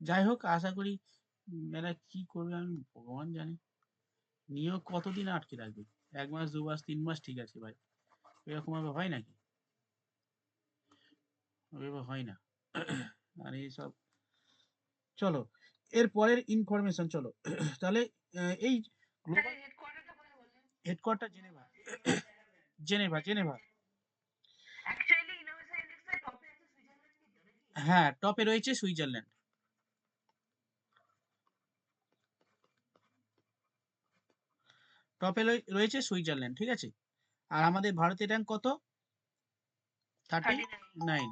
যাই হোক, আশা করি এরা কি করবে আমি ভগবান জানি। নিয়োগ কতদিন আটকে রাখবে? ১ মাস, ২ মাস, ৩ মাস ঠিক আছে ভাই। এরকম ভাবে হয় নাকি? ওইভাবে হয় না। আর এইসব, চলো এর পরের ইনফরমেশন চলো। তাহলে এই global headquarter Geneva. Geneva, Geneva. হ্যাঁ, টপে রয়েছে সুইজারল্যান্ড। টপে রয়েছে সুইজারল্যান্ড, ঠিক আছে। আর আমাদের ভারতের র্যাঙ্ক কত? 39।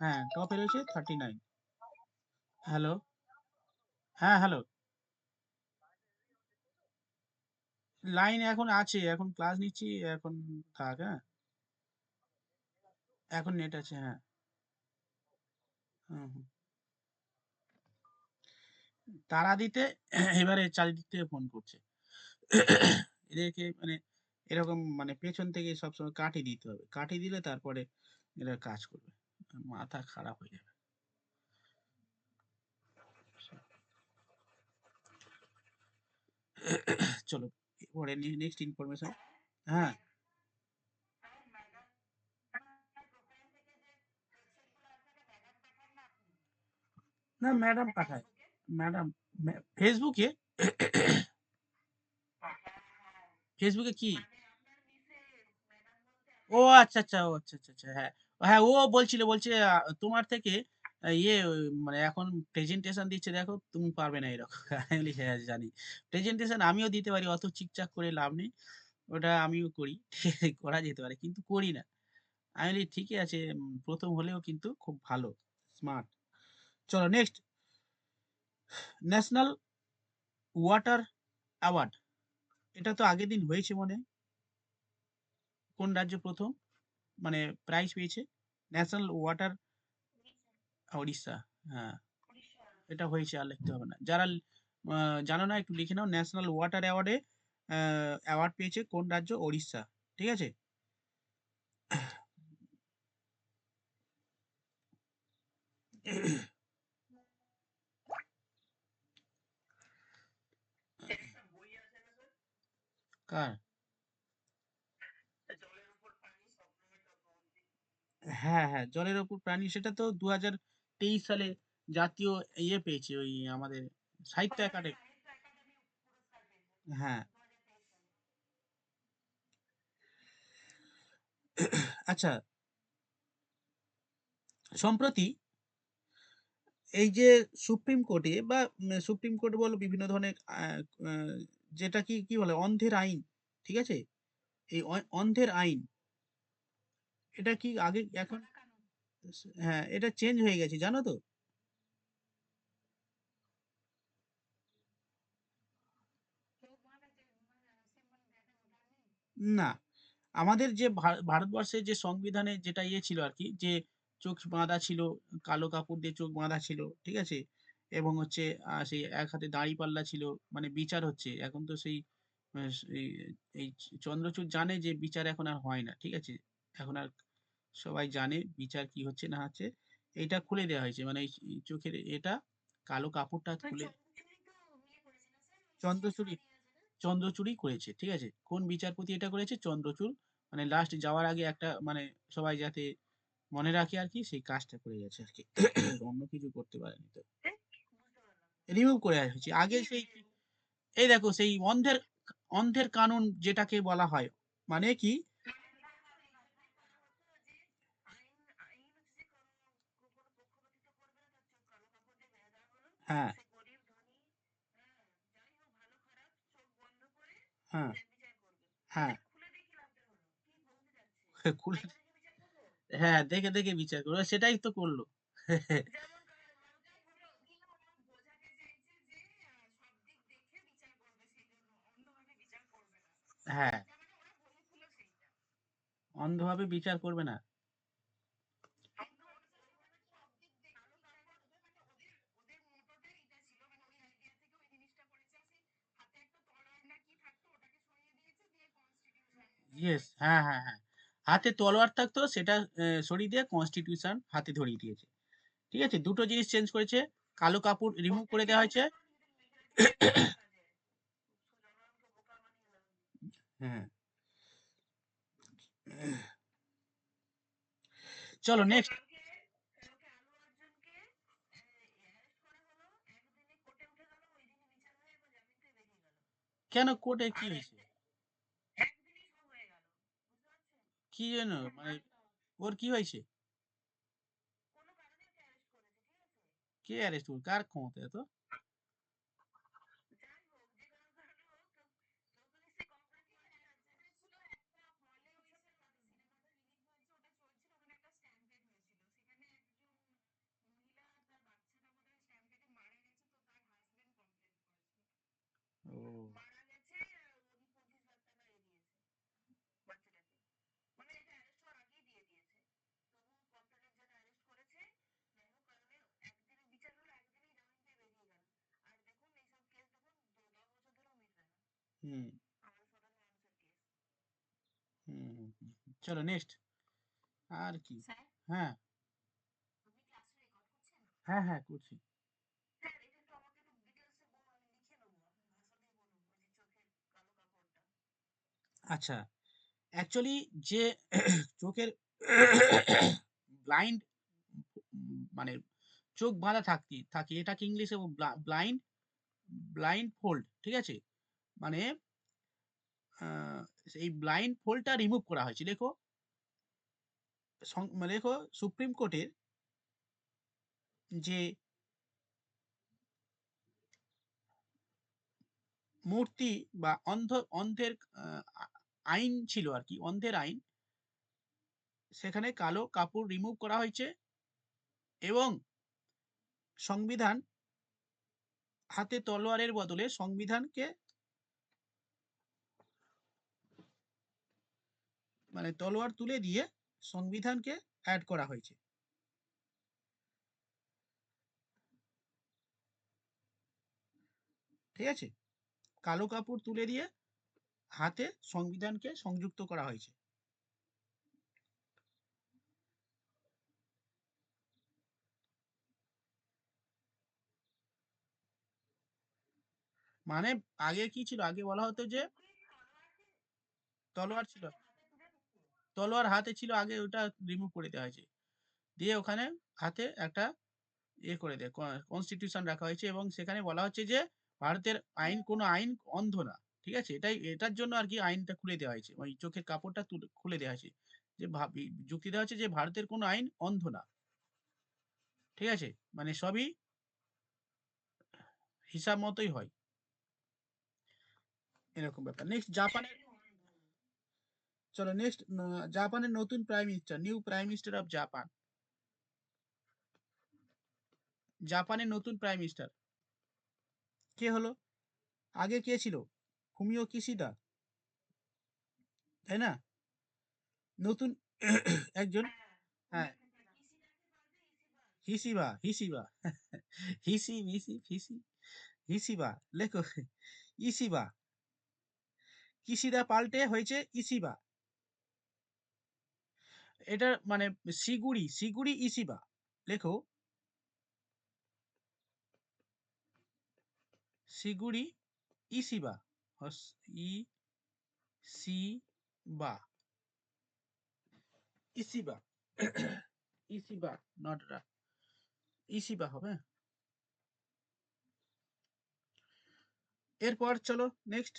হ্যাঁ, টপে রয়েছে 39। হ্যালো, হ্যাঁ হ্যালো। লাইন এখন আছে, এখন ক্লাস নিচ্ছি, এখন থাক, হ্যাঁ। এখন নেট আছে, হ্যাঁ। হুম, হুম। তারা দিতে এবারে চারিদিক থেকে ফোন করছে। এদেরকে মানে এরকম মানে পেছন থেকে সবসময় কাটিয়ে দিতে হবে, কাটিয়ে দিলে তারপরে এরা কাজ করবে। মাথা খারাপ হয়ে যাবে। চলো পরে নেক্সট ইনফরমেশন। হ্যাঁ, না ম্যাডাম পাঠায়। ম্যাডাম ফেসবুকে, ফেসবুকে কি? ও আচ্ছা আচ্ছা, ও আচ্ছা আচ্ছা আচ্ছা, হ্যাঁ। হ্যাঁ, ও বলছে তোমার থেকে ইয়ে মানে এখন প্রেজেন্টেশন দিচ্ছে, দেখো তুমি পারবে না এরকম। আমি বলি হ্যাঁ জানি, প্রেজেন্টেশন আমিও দিতে পারি, অত চিকচাক করে লাভ নেই। ওটা আমিও করি। করা যেতে পারে কিন্তু করি না। আমি বলি ঠিকই আছে, প্রথম হলেও কিন্তু খুব ভালো, স্মার্ট। চলো নেক্সট, ন্যাশনাল ওয়াটার অ্যাওয়ার্ড। এটা তো আগের দিন হয়েছে মনে হয়। কোন রাজ্য প্রথম মানে প্রাইজ পেয়েছে? National water, Orissa. হ্যাঁ, এটা হয়েছে, আর লিখতে হবে না। যারা জানো না একটু লিখে নাও, ন্যাশনাল ওয়াটার অ্যাওয়ার্ডে অ্যাওয়ার্ড পেয়েছে কোন রাজ্য? ওড়িশা, ঠিক আছে। কার? হ্যাঁ হ্যাঁ, জলের ওপর প্রাণী, সেটা তো 2023 সালে জাতীয় ইয়ে পেয়েছে, ওই আমাদের সাহিত্য একাডেমি। হ্যাঁ। আচ্ছা, সম্প্রতি এই যে সুপ্রিম কোর্টে বা সুপ্রিম কোর্ট বলো, বিভিন্ন ধরনের যেটা কি কি বলে, অন্ধের আইন, ঠিক আছে। এই অন্ধের আইন, এটা কি আগে এখন, হ্যাঁ এটা চেঞ্জ হয়ে গেছে জানো তো। না, আমাদের যে ভারতবর্ষের যে সংবিধানে যেটা ইয়ে ছিল আর কি, যে চোখ বাঁধা ছিল, কালো কাপড় দিয়ে চোখ বাঁধা ছিল, ঠিক আছে। এবং হচ্ছে সেই এক হাতে দাড়ি পাল্লা ছিল, মানে বিচার হচ্ছে এখন তো সেই এই এই চন্দ্রচূড় জানে যে বিচার এখন আর হয় না, ঠিক আছে। এখন আর সবাই জানে বিচার কি হচ্ছে না হচ্ছে। এটা খুলে দেওয়া হয়েছে, মানে এই চোখের এটা কালো কাপড়টা খুলে। চন্দ্রচূড়ই, চন্দ্রচূড়ই করেছে, ঠিক আছে। কোন বিচারপতি এটা করেছে? চন্দ্রচূড়। মানে লাস্ট যাওয়ার আগে একটা মানে সবাই যাতে মনে রাখে আর কি, সেই কাজটা করে গেছে আর কি। অন্য কিছু করতে পারেনি তো। রিমুভ করে হয়েছে আগে সেই, এই দেখো সেই অন্ধের, অন্ধের কানুন যেটাকে বলা হয়, মানে কি? হ্যাঁ হ্যাঁ হ্যাঁ। খুলে, হ্যাঁ দেখে দেখে বিচার করো, সেটাই তো করলো। হ্যাঁ, অন্ধভাবে বিচার করবে না। ইয়েস, হ্যাঁ হ্যাঁ হ্যাঁ। হাতে তলোয়ার থাকতো, সেটা সরিয়ে দিয়ে কনস্টিটিউশন হাতে ধরিয়ে দিয়েছে। ঠিক আছে, দুটো জিনিস চেঞ্জ করেছে, কালো কাপড় রিমুভ করে দেওয়া হয়েছে। হ্যাঁ, চলো নেক্সট। কেন কোর্টে কি হয়েছে? কি যেন মানে ওর কি হয়েছে? কে অ্যারেস্ট করবে, কার ক্ষমতা এত? ও, হুম হুম হুম, হুম। চলো নেক্সট। আর কি? হ্যাঁ হ্যাঁ হ্যাঁ, করছি। আচ্ছা, অ্যাকচুয়ালি যে চোখের ব্লাইন্ড, মানে চোখ বাঁধা থাকে এটাকে ইংলিশে ব্লাইন্ড, ব্লাইন্ড ফোল্ড, ঠিক আছে? মানে আহ, এই ব্লাইন্ড ফোল্ডটা রিমুভ করা হয়েছে, লেখো মানে লেখো সুপ্রিম কোর্টের যে মূর্তি বা অন্ধের আইন ছিল আর কি, অন্ধের আইন, সেখানে কালো কাপড় রিমুভ করা হয়েছে এবং সংবিধান, হাতে তলোয়ারের বদলে সংবিধানকে, মানে তলোয়ার তুলে দিয়ে সংবিধানকে অ্যাড করা হয়েছে। ঠিক আছে, কালো কাপড় তুলে দিয়ে হাতে সংবিধানকে সংযুক্ত করা হয়েছে। মানে আগে কি ছিল, আগে বলা হতো যে তলোয়ার ছিল, তলোয়ার হাতে ছিল আগে, ওটা রিমুভ করে দেওয়া হয়েছে, দিয়ে ওখানে হাতে একটা করে দেয়, কনস্টিটিউশন রাখা হয়েছে এবং সেখানে বলা হচ্ছে যে ভারতের আইন কোনো আইন অন্ধ না। ঠিক আছে, এটার জন্য আর কি আইনটা খুলে দেওয়া হয়েছে, ওই চোখের কাপড়টা খুলে দেওয়া হয়েছে, যে যুক্তি দেওয়া হচ্ছে যে ভারতের কোনো আইন অন্ধ না। ঠিক আছে, মানে সবই হিসাব মতোই হয়, এরকম ব্যাপার। নেক্সট জাপানের, চলো নেক্সট, জাপানের নতুন prime minister, new prime minister of Japan, জাপানের নতুন প্রাইম মিনিস্টার কে হলো? আগে কে ছিল? ফুমিও কিশিদা, তাই না? নতুন একজন, হ্যাঁ, হিসিবা হিসিবা হিসিবা লেখো, ইসিবা, কিশিদা পাল্টে হয়েছে ইসিবা। এটা মানে সিগুড়ি ইসিবা, লেখো সিগুড়ি ইসিবা, ই সি বা, ইসিবা ইসিবা, নট ইসিবা হবে। এরপর চলো নেক্সট।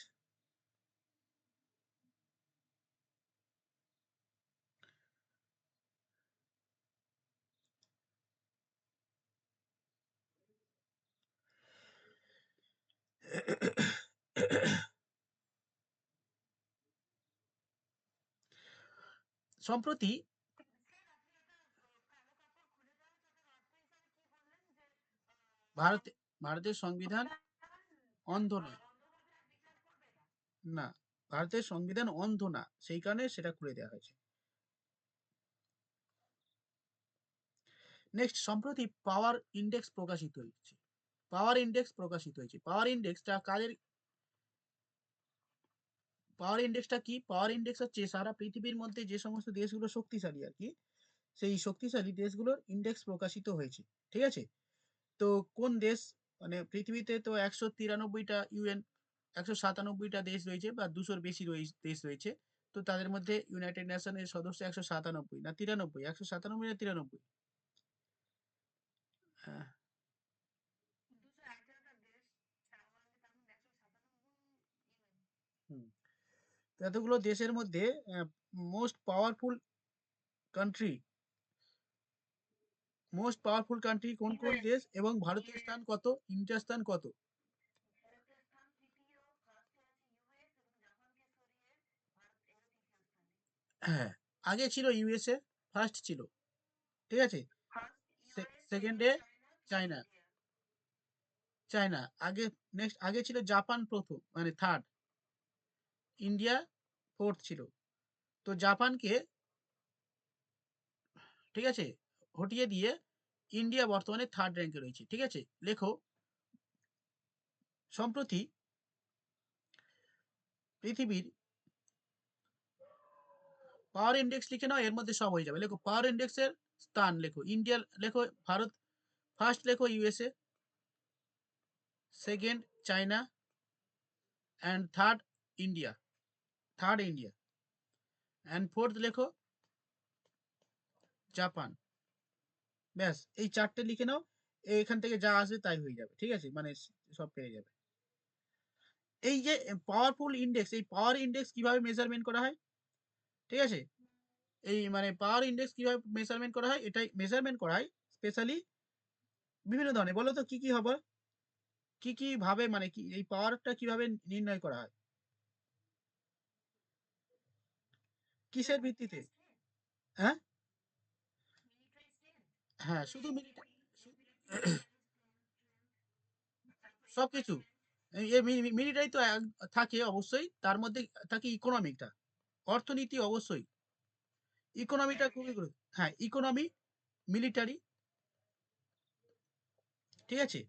সম্প্রতি ভারতে, ভারতের সংবিধান অন্ধ নয়, না, ভারতের সংবিধান অন্ধ না, সেই কারণে সেটা খুলে দেওয়া হয়েছে। নেক্সট, সম্প্রতি পাওয়ার ইন্ডেক্স প্রকাশিত হয়েছে, পাওয়ার ইন্ডেক্স প্রকাশিত হয়েছে। পাওয়ার ইন্ডেক্সটা কাদের, পাওয়ার ইন্ডেক্সটা কি? পাওয়ার ইন্ডেক্স হচ্ছে সারা পৃথিবীর মধ্যে যে সমস্ত দেশগুলো শক্তিশালী আর কি, সেই শক্তিশালী দেশগুলোর ইন্ডেক্স প্রকাশিত হয়েছে। ঠিক আছে? তো কোন দেশ মানে পৃথিবীতে তো ১৯৩ টা ইউএন ১৯৭ টা দেশ রয়েছে বা ২০০ র বেশি দেশ রয়েছে। তো তাদের মধ্যে ইউনাইটেড নেশন এর সদস্য ১৯৭ না ৯৩? ১৯৭ না ৯৩? হ্যাঁ, হুম। তো এতগুলো দেশের মধ্যে মোস্ট পাওয়ারফুল কান্ট্রি কোন দেশ এবং ভারতের স্থান কত? ইন্ডিয়ার স্থান কত? হ্যাঁ, আগে ছিল ইউএসএ, ফার্স্ট ছিল। ঠিক আছে? সেকেন্ডে চায়না। চায়না আগে, নেক্সট আগে ছিল জাপান প্রথম মানে থার্ড, ইন্ডিয়া ফোর্থ ছিল। তো জাপানকে, ঠিক আছে, হটিয়ে দিয়ে ইন্ডিয়া বর্তমানে থার্ড র্যাঙ্কে রয়েছে। ঠিক আছে? লেখো সম্প্রতি পৃথিবীর পাওয়ার ইন্ডেক্স লিখে নাও, এর মধ্যে সব হয়ে যাবে। লেখো পাওয়ার ইন্ডেক্সের স্থান, লেখো ইন্ডিয়া, লেখো ভারত ফার্স্ট, লেখো USA, second China, and third India, and fourth লেখো জাপান। ব্যাস এই চারটে লিখে নাও, এখান থেকে যা আসবে তাই হয়ে যাবে। ঠিক আছে? মানে সব পেয়ে যাবে। এই যে পাওয়ারফুল ইন্ডেক্স, এই পাওয়ার ইন্ডেক্স কিভাবে মেজারমেন্ট করা হয়? ঠিক আছে? এই মানে পাওয়ার ইন্ডেক্স কিভাবে মেজারমেন্ট করা হয়? এটাই মেজারমেন্ট করা হয় স্পেশালি বিভিন্ন ধরনের। বলো তো কি কি হবে? কি কি ভাবে মানে কি এই পাওয়ারটা কিভাবে নির্ণয় করা হয়? কিসের ভিত্তিতে? হ্যাঁ? হ্যাঁ, শুধু মিলিটারি, সবকিছু। মিলিটারি তো থাকে অবশ্যই, তার মধ্যে থাকে ইকোনমিকটা, অর্থনীতি অবশ্যই। ইকোনমিটা খুবই গুরুত্ব, হ্যাঁ, ইকোনমি, মিলিটারি, ঠিক আছে?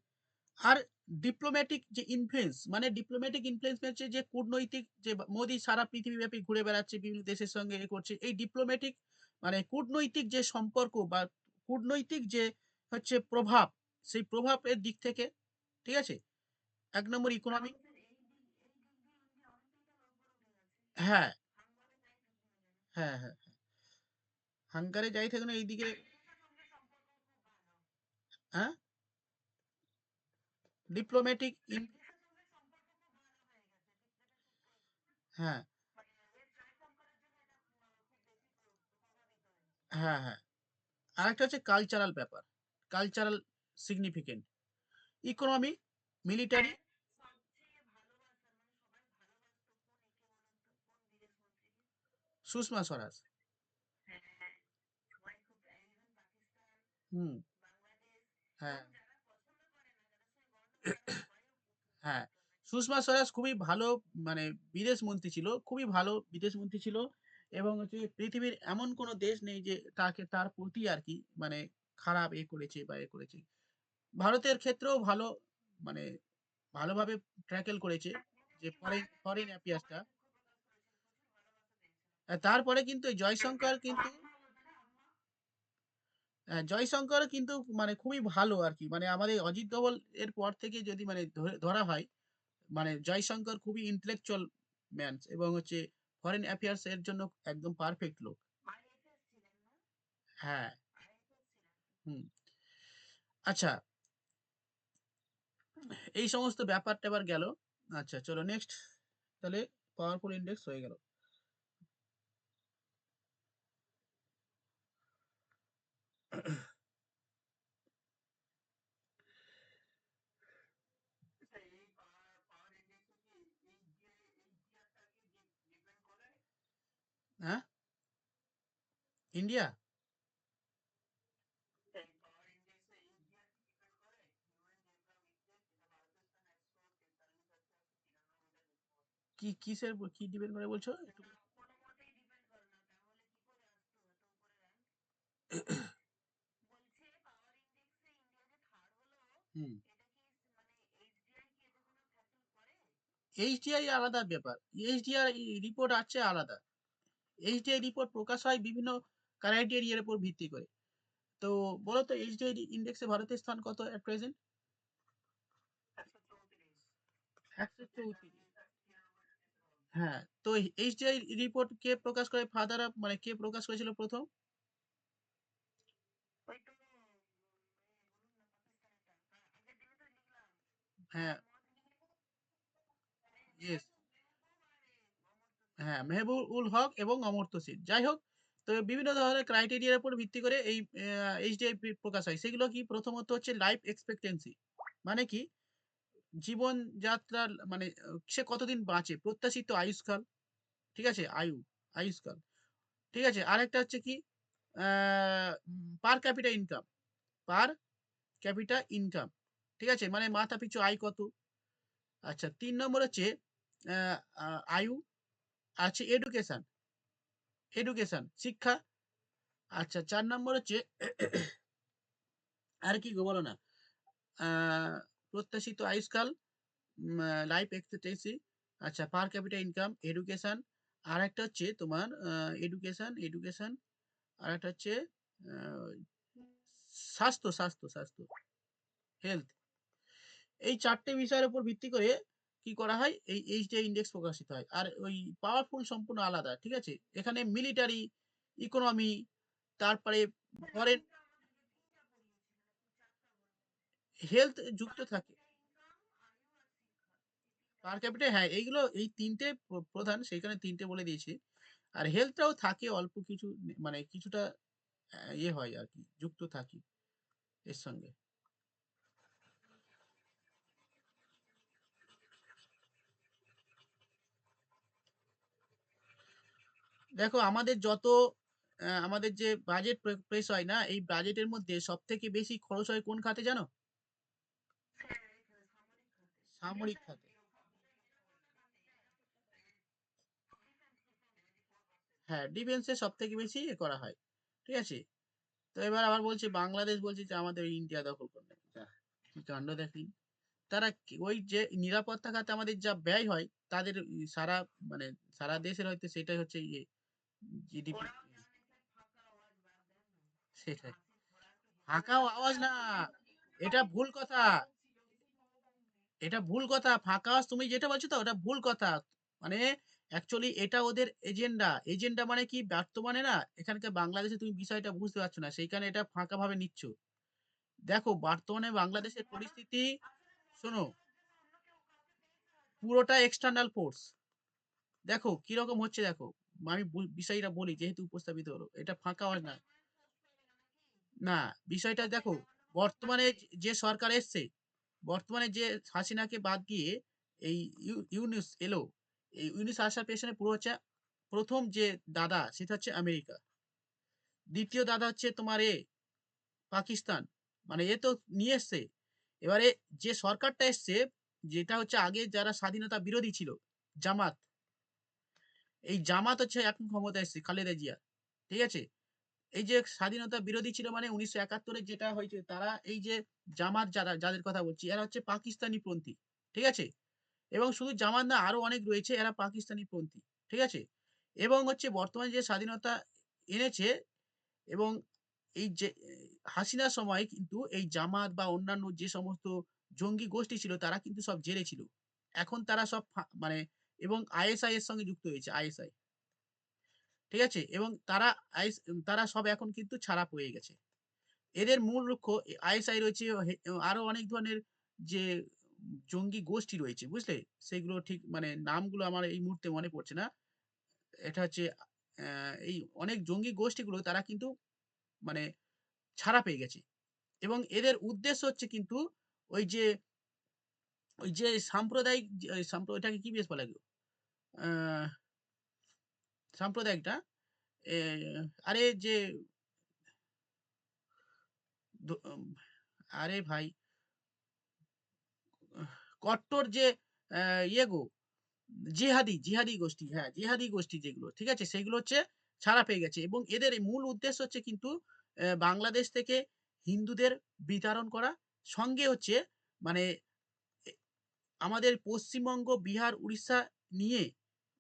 আর ডিপ্লোম্যাটিক যে ইনফ্লুয়েন্স, মানে ডিপ্লোম্যাটিক ইনফ্লুয়েন্স হচ্ছে যে কূটনৈতিক, যে মোদি সারা পৃথিবীব্যাপী ঘুরে বেড়াচ্ছে, বিভিন্ন দেশের সঙ্গে এ করছে। এই ডিপ্লোম্যাটিক মানে কূটনৈতিক যে সম্পর্ক বা কূটনৈতিক যে হচ্ছে প্রভাব, সেই প্রভাবের দিক থেকে, ঠিক আছে? ১ নম্বর ইকোনমি। হ্যাঁ, হ্যাঁ, হ্যাঁ। হাঙ্গারে যাই থাকুন এইদিকে। হ্যাঁ? ডিপ্লোম্যাটিক ইন, হ্যাঁ, হ্যাঁ, হ্যাঁ। আরেকটা হচ্ছে কালচারাল ব্যাপার। Cultural significant. Economy, military. Sushma Swaraj. হুম, হ্যাঁ, হ্যাঁ। সুষমা স্বরাজ খুবই ভালো মানে বিদেশ মন্ত্রী ছিল। খুবই ভালো বিদেশ মন্ত্রী ছিল এবং হচ্ছে পৃথিবীর এমন কোন দেশ নেই যে তার প্রতি আরকি মানে খারাপ এ করেছে বা এ করেছে। ভারতের ক্ষেত্রেও ভালো মানে ভালোভাবে ট্যাকেল করেছে যে ফরেন অ্যাফেয়ার্স টা। তারপরে কিন্তু এই জয়শঙ্কর কিন্তু মানে খুবই ভালো আরকি। মানে আমাদের অজিত দোভাল এর পর থেকে যদি মানে ধরা হয়, মানে জয়শঙ্কর খুবই intellectual ম্যান এবং হচ্ছে ফরেন অ্যাফেয়ার্স এর জন্য একদম পারফেক্ট লোক। হ্যাঁ, হুম। আচ্ছা, এই সমস্ত ব্যাপার-ট্যাপার গেল। আচ্ছা চলো নেক্সট, তাহলে পাওয়ারফুল ইন্ডেক্স হয়ে গেল। হ্যাঁ? ইন্ডিয়া? কি ডিপেন্ড করে বলছো? একটু, হুম। এইচডিআই আলাদা ব্যাপার। এইচডিআই রিপোর্ট আছে আলাদা। এইচডিআই রিপোর্ট প্রকাশ হয় বিভিন্ন ক্রাইটেরিয়ার উপর ভিত্তি করে। তো বলো তো এইচডিআই ইন্ডেক্সে ভারতের স্থান কত এট প্রেজেন্ট? 134। হ্যাঁ, তো এইচডিআই রিপোর্ট কে প্রকাশ করে, ফাদার অফ মানে কে প্রকাশ করেছিল প্রথম? হ্যাঁ, ইয়েস, হ্যাঁ, মেহবুব-উল হক এবং অমর্ত্য সেন। যাই হোক, তো বিভিন্ন ধরনের ক্রাইটেরিয়ার উপর ভিত্তি করে এই এইচডিআই প্রকাশ হয়। সেগুলো কি? প্রথমত হচ্ছে লাইফ এক্সপেক্টেন্সি। মানে কি? জীবনযাত্রার মানে সে কতদিন বাঁচে? প্রত্যাশিত আয়ুষ্কাল। ঠিক আছে? আয়ুষ্কাল। ঠিক আছে? আরেকটা হচ্ছে কি? আ per capita income. Per capita income. ঠিক আছে? মানে মাথাপিছু আয় কত? আচ্ছা, ৩ নম্বর হচ্ছে আ আ আয়ু। আছে এডুকেশন, শিক্ষা। আচ্ছা, ৪ নম্বর হচ্ছে আর কি গো বলো না? আ প্রত্যাশিত আয়ুষ্কাল, লাইফ এক্সপেক্টেন্সি, আচ্ছা পার ক্যাপিটা ইনকাম, এডুকেশন। আরেকটা হচ্ছে তোমার এডুকেশন। আরেকটা হচ্ছে আ স্বাস্থ্য, হেলথ। এই ৪ টে বিষয়ের উপর ভিত্তি করে কি করা হয়? এই এইচডিআই ইনডেক্স প্রকাশিত হয়। আর ওই পাওয়ারফুল সম্পূর্ণ আলাদা। ঠিক আছে? এখানে মিলিটারি, ইকোনমি, তারপরে ফরেন, হেলথ যুক্ত থাকে। পার ক্যাপিটা, হ্যাঁ, এইগুলো এই ৩ টে প্রধান, সেইখানে ৩ টে বলে দিয়েছি। আর হেলথটাও থাকে অল্প কিছু, মানে কিছুটা ইয়ে হয় আরকি, যুক্ত থাকি এর সঙ্গে। দেখো আমাদের যত আমাদের যে বাজেট পেশ হয় না, এই বাজেটের মধ্যে সবথেকে বেশি খরচ হয় কোন খাতে জানো? সামরিক খাতে। হ্যাঁ, ডিফেন্সে সবথেকে বেশি করা হয়। ঠিক আছে? তো এবার আবার বলছে বাংলাদেশ বলছে যে আমাদের ইন্ডিয়া দখল করবে। যাহ! কি কাণ্ড দেখলি। তারা ওই যে নিরাপত্তা খাতে আমাদের যা ব্যয় হয়, তাদের সারা মানে সারা দেশের হয়তো সেটাই হচ্ছে ইয়ে জিডিপি। সেটাই। ফাঁকা আওয়াজ না। এটা ভুল কথা। এটা ভুল কথা। ফাঁকা আওয়াজ তুমি যেটা বলছো তো ওটা ভুল কথা। মানে অ্যাকচুয়ালি এটা ওদের এজেন্ডা। এজেন্ডা মানে কি? বর্তমানে না এখানকার বাংলাদেশে তুমি বিষয়টা বুঝতে পারছো না। সেইখানে এটা ফাঁকাভাবে নিচ্ছ। দেখো বর্তমানে বাংলাদেশের পরিস্থিতি, শোনো, পুরোটা এক্সটার্নাল ফোর্স। দেখো কিরকম হচ্ছে দেখো। আমি বিষয়টা বলি যেহেতু উপস্থাপিত হলো। এটা ফাঁকা আওয়াজ না। না, বিষয়টা দেখো, বর্তমানে যে সরকার এসছে, বর্তমানে যে হাসিনাকে বাদ দিয়ে এই ইউনূস এলো। এই ইউনূস আসার পেছনে পুরো হচ্ছে ১ম যে দাদা সেটা হচ্ছে আমেরিকা। ২য় দাদা হচ্ছে তোমার পাকিস্তান। মানে এ তো নিয়ে এসছে। এবারে যে সরকারটা এসছে, যেটা হচ্ছে আগে যারা স্বাধীনতা বিরোধী ছিল, জামাত। এই জামাত হচ্ছে এখন ক্ষমতায় এসছে, খালেদা জিয়া। ঠিক আছে? এই যে স্বাধীনতা বিরোধী ছিল মানে ১৯৭১ এ যেটা হয়েছে, তারা এই যে জামাত, যাদের কথা বলছি, এরা হচ্ছে পাকিস্তানি পন্থী। ঠিক আছে? এবং শুধু জামাত না, আরো অনেক রয়েছে, এরা পাকিস্তানি পন্থী। ঠিক আছে? এবং হচ্ছে বর্তমানে যে স্বাধীনতা এনেছে, এবং এই যে হাসিনার সময় কিন্তু এই জামাত বা অন্যান্য যে সমস্ত জঙ্গি গোষ্ঠী ছিল তারা কিন্তু সব জেলে ছিল। এখন তারা সব মানে, এবং আইএসআই এর সঙ্গে যুক্ত হয়েছে, আইএসআই। ঠিক আছে? এবং তারা সব এখন কিন্তু ছাড়া পেয়ে গেছে। এদের মূল লক্ষ্য আইএসআই রয়েছে, আরো অনেক ধরনের যে জঙ্গি গোষ্ঠী রয়েছে, বুঝলে? সেগুলো ঠিক মানে নামগুলো আমার এই মুহূর্তে মনে পড়ছে না। এটা হচ্ছে এই অনেক জঙ্গি গোষ্ঠীগুলো তারা কিন্তু মানে ছাড়া পেয়ে গেছে। এবং এদের উদ্দেশ্য হচ্ছে কিন্তু ওই যে ওই যে সাম্প্রদায়িক ওইটাকে কি বেশ বলে গো? আ সাম্প্রদায়িকটা এ আরে যে আরে ভাই, কট্টর যে ইয়ে গো, জিহাদি গোষ্ঠী, হ্যাঁ, জিহাদি গোষ্ঠী যেগুলো, ঠিক আছে? সেগুলো হচ্ছে ছাড়া পেয়ে গেছে এবং এদের এই মূল উদ্দেশ্য হচ্ছে কিন্তু বাংলাদেশ থেকে হিন্দুদের বিতাড়ন করা। সঙ্গে হচ্ছে মানে এ আমাদের পশ্চিমবঙ্গ, বিহার, উড়িষ্যা নিয়ে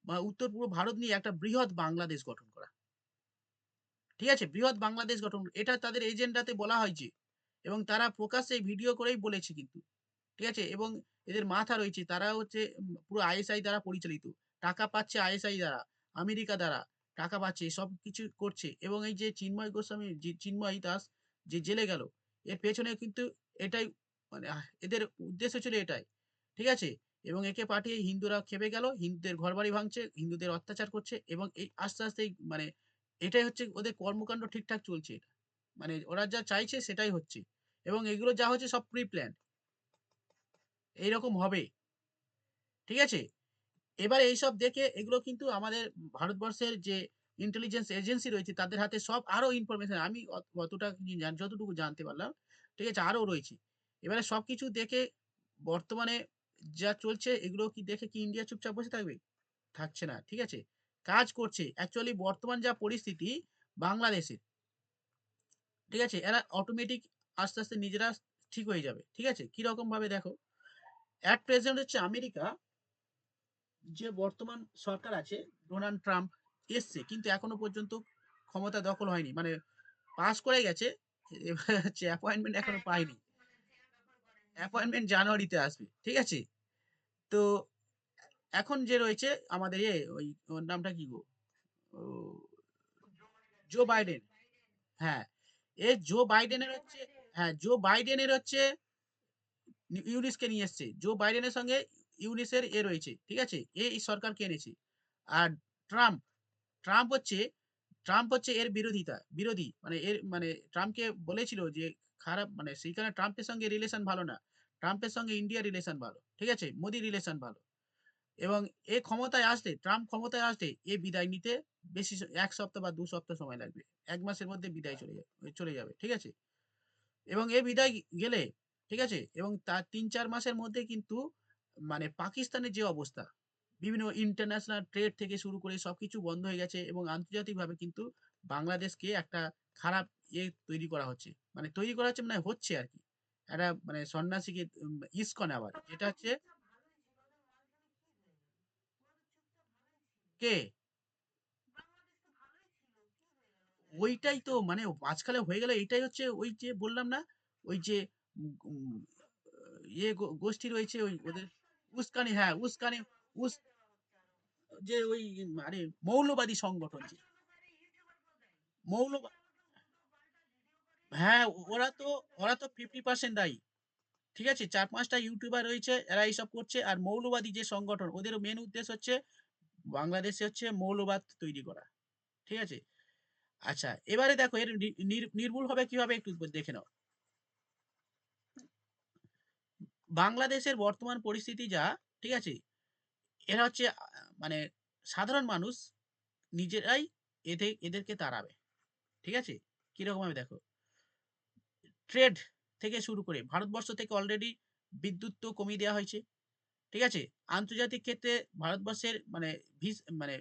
বা উত্তর-পূর্ব ভারত নিয়ে একটা বৃহৎ বাংলাদেশ গঠন করা। ঠিক আছে? বৃহৎ বাংলাদেশ গঠন এটা তাদের এজেন্ডাতে বলা হয়েছে এবং তারা প্রকাশ্যে ভিডিও করেই বলেছে কিন্তু। ঠিক আছে? এবং এদের মাথা রয়েছে তারা হচ্ছে পুরো আইএসআই দ্বারা পরিচালিত। টাকা পাচ্ছে আইএসআই দ্বারা, আমেরিকা দ্বারা টাকা পাচ্ছে, সবকিছু করছে এবং এই যে চিন্ময় গোস্বামী চিন্ময় দাস যে জেলে গেল, এর পেছনে কিন্তু এটাই মানে এদের উদ্দেশ্য ছিল এটাই। ঠিক আছে? এবং একে পাঠিয়ে হিন্দুরা খেপে গেল, হিন্দুদের ঘরবাড়ি ভাঙছে, হিন্দুদের অত্যাচার করছে এবং এই আস্তে, আস্তে মানে এটাই হচ্ছে ওদের কর্মকাণ্ড ঠিকঠাক চলছে। মানে ওরা যা চাইছে সেটাই হচ্ছে এবং এগুলো যা হচ্ছে সব প্রি প্ল্যান্ড। এইরকম হবে। ঠিক আছে? এবার এইসব দেখে এগুলো কিন্তু আমাদের ভারতবর্ষের যে ইন্টেলিজেন্স এজেন্সি রয়েছে তাদের হাতে সব আরো ইনফরমেশন আমি অতটা যতটুকু জানতে পারলাম। ঠিক আছে? আরো রয়েছে। এবারে সবকিছু দেখে বর্তমানে যা চলছে এগুলো কি দেখে কি ইন্ডিয়া চুপচাপ বসে থাকবে? থাকছে না। ঠিক আছে? কাজ করছে। অ্যাকচুয়ালি বর্তমান যা পরিস্থিতি বাংলাদেশে, ঠিক আছে? এরা অটোমেটিক আস্তে, আস্তে নিজেরা ঠিক হয়ে যাবে। ঠিক আছে? কিরকম ভাবে দেখো, এট প্রেজেন্ট হচ্ছে আমেরিকা যে বর্তমান সরকার আছে, ডোনাল্ড ট্রাম্প এসছে কিন্তু এখনো পর্যন্ত ক্ষমতা দখল হয়নি। মানে পাস করে গেছে। এবার হচ্ছে অ্যাপয়েন্টমেন্ট এখনো পায়নি। অ্যাপয়েন্টমেন্ট জানুয়ারিতে আসবে। ঠিক আছে? তো এখন যে রয়েছে আমাদের ওই ওর নামটা কি গো? ও জো বাইডেন। হ্যাঁ, জো বাইডেনের হচ্ছে হ্যাঁ, জো বাইডেনের হচ্ছে ইউনিসকে নিয়ে এসছে। জো বাইডেনের সঙ্গে ইউনিসের রয়েছে। ঠিক আছে? এই সরকারকে এনেছে। আর ট্রাম্প ট্রাম্প হচ্ছে এর বিরোধী। মানে এর মানে ট্রাম্পকে বলেছিল যে খারাপ মানে সেইখানে ট্রাম্পের সঙ্গে রিলেশন ভালো না। ট্রাম্পের সঙ্গে ইন্ডিয়ার রিলেশন ভালো। ঠিক আছে? মোদির রিলেশন ভালো। এবং ক্ষমতায় আসলে ট্রাম্প ক্ষমতায় আসলে বিদায় নিতে বেশি ১ সপ্তাহ বা ২ সপ্তাহ সময় লাগবে। ১ মাসের মধ্যে বিদায় চলে যাবে। ঠিক আছে? এবং বিদায় গেলে, ঠিক আছে? এবং তার ৩-৪ মাসের মধ্যে কিন্তু মানে পাকিস্তানের যে অবস্থা, বিভিন্ন ইন্টারন্যাশনাল ট্রেড থেকে শুরু করে সবকিছু বন্ধ হয়ে গেছে এবং আন্তর্জাতিকভাবে কিন্তু বাংলাদেশকে একটা খারাপ তৈরি করা হচ্ছে। মানে তৈরি করা হচ্ছে মানে হচ্ছে আরকি। একটা মানে সন্ন্যাসীকে ইসকন আবার। যেটা হচ্ছে কে? ওইটাই তো মানে মাঝখানে হয়ে গেল এইটাই হচ্ছে ওই যে বললাম না? ওই যে উম উম গোষ্ঠী রয়েছে ওই ওদের উস্কানি হ্যাঁ, উস যে ওই আরে মৌলবাদী সংগঠন যে মৌলবা হ্যাঁ, ওরা তো 50% দায়ী। ঠিক আছে? ৪-৫ টা ইউটিউবার রয়েছে এরা এইসব করছে। আর মৌলবাদী যে সংগঠন ওদের মেইন উদ্দেশ্য হচ্ছে বাংলাদেশে হচ্ছে মৌলবাদ তৈরি করা। ঠিক আছে? আচ্ছা এবারে দেখো এর নির্মূল হবে কিভাবে একটু দেখে নাও। বাংলাদেশের বর্তমান পরিস্থিতি যা, ঠিক আছে? এরা হচ্ছে মানে সাধারণ মানুষ নিজেরাই এদেরকে তাড়াবে। ঠিক আছে? কিরকম ভাবে দেখো, ট্রেড থেকে শুরু করে ভারতবর্ষ থেকে অলরেডি বিদ্যুৎ তো কমিয়ে দেওয়া হয়েছে। ঠিক আছে? আন্তর্জাতিক ক্ষেত্রে ভারতবর্ষের মানে মানে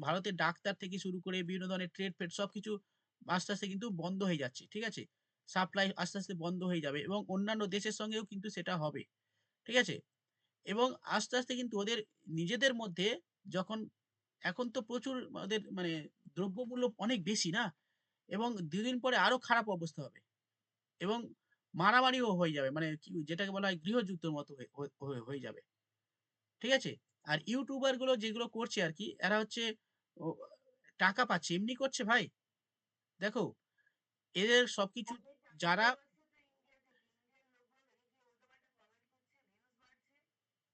ভারতের ডাক্তার থেকে শুরু করে বিভিন্ন ধরনের ট্রেড ফ্রেড সবকিছু আস্তে, আস্তে কিন্তু বন্ধ হয়ে যাচ্ছে। ঠিক আছে? সাপ্লাই আস্তে, আস্তে বন্ধ হয়ে যাবে এবং অন্যান্য দেশের সঙ্গেও কিন্তু সেটা হবে। ঠিক আছে? এবং আস্তে, আস্তে কিন্তু ওদের নিজেদের মধ্যে যখন এখন তো প্রচুর ওদের মানে দ্রব্যমূল্য অনেক বেশি না? এবং ২ দিন পরে আরো খারাপ অবস্থা হবে এবং মারামারিও হয়ে যাবে। মানে কি যেটাকে বলা হয় গৃহযুদ্ধের মতো হয়ে যাবে। ঠিক আছে? আর ইউটিউবার গুলো যেগুলো করছে আরকি এরা হচ্ছে ও টাকা পাচ্ছে। এমনি করছে ভাই। দেখো এদের সবকিছু যারা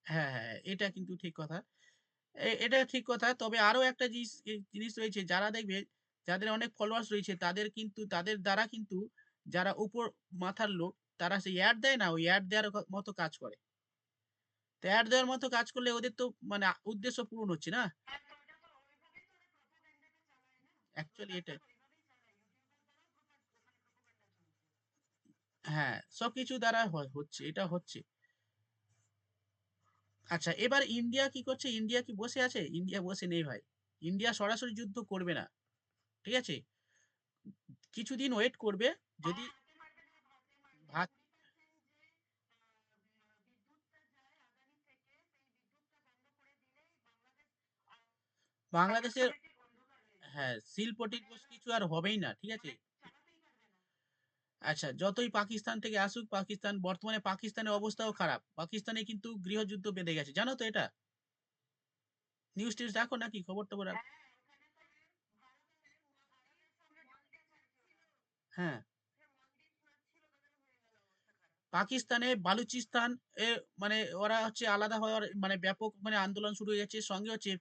হ্যাঁ, হ্যাঁ, এটা কিন্তু ঠিক কথা। এটা ঠিক কথা। তবে আরো একটা জিনিস রয়েছে যারা দেখবে যাদের অনেক ফলোয়ার্স রয়েছে তাদের কিন্তু তাদের দ্বারা কিন্তু যারা উপর মাথার লোক তারা সেই এড দেয় না? ওই এড দেওয়ার মতো কাজ করে। তো এড দেওয়ার মতো কাজ করলে ওদের তো মানে উদ্দেশ্য পূরণ হচ্ছে না? অ্যাকচুয়ালি এটাই। হ্যাঁ, সবকিছু দ্বারা হচ্ছে। এটা হচ্ছে। আচ্ছা এবার ইন্ডিয়া কি করছে? ইন্ডিয়া কি বসে আছে? ইন্ডিয়া বসে নেই ভাই। ইন্ডিয়া সরাসরি যুদ্ধ করবে না। ঠিক আছে? কিছুদিন ওয়েট করবে। যদি ভাত বাংলাদেশের হ্যাঁ, শিল-পটির কিছু আর হবেই না। ঠিক আছে? আচ্ছা, যতই পাকিস্তান থেকে আসুক, বর্তমানে পাকিস্তানের অবস্থাও খারাপ। পাকিস্তানে কিন্তু গৃহযুদ্ধ বেঁধে গেছে। জানো তো এটা? নিউজ-টিউজ দেখো নাকি? খবর-টবর হ্যাঁ, পাকিস্তানে বালুচিস্তান এ মানে ওরা হচ্ছে আলাদা হওয়ার মানে ব্যাপক মানে আন্দোলন শুরু হয়ে যাচ্ছে। সঙ্গে হচ্ছে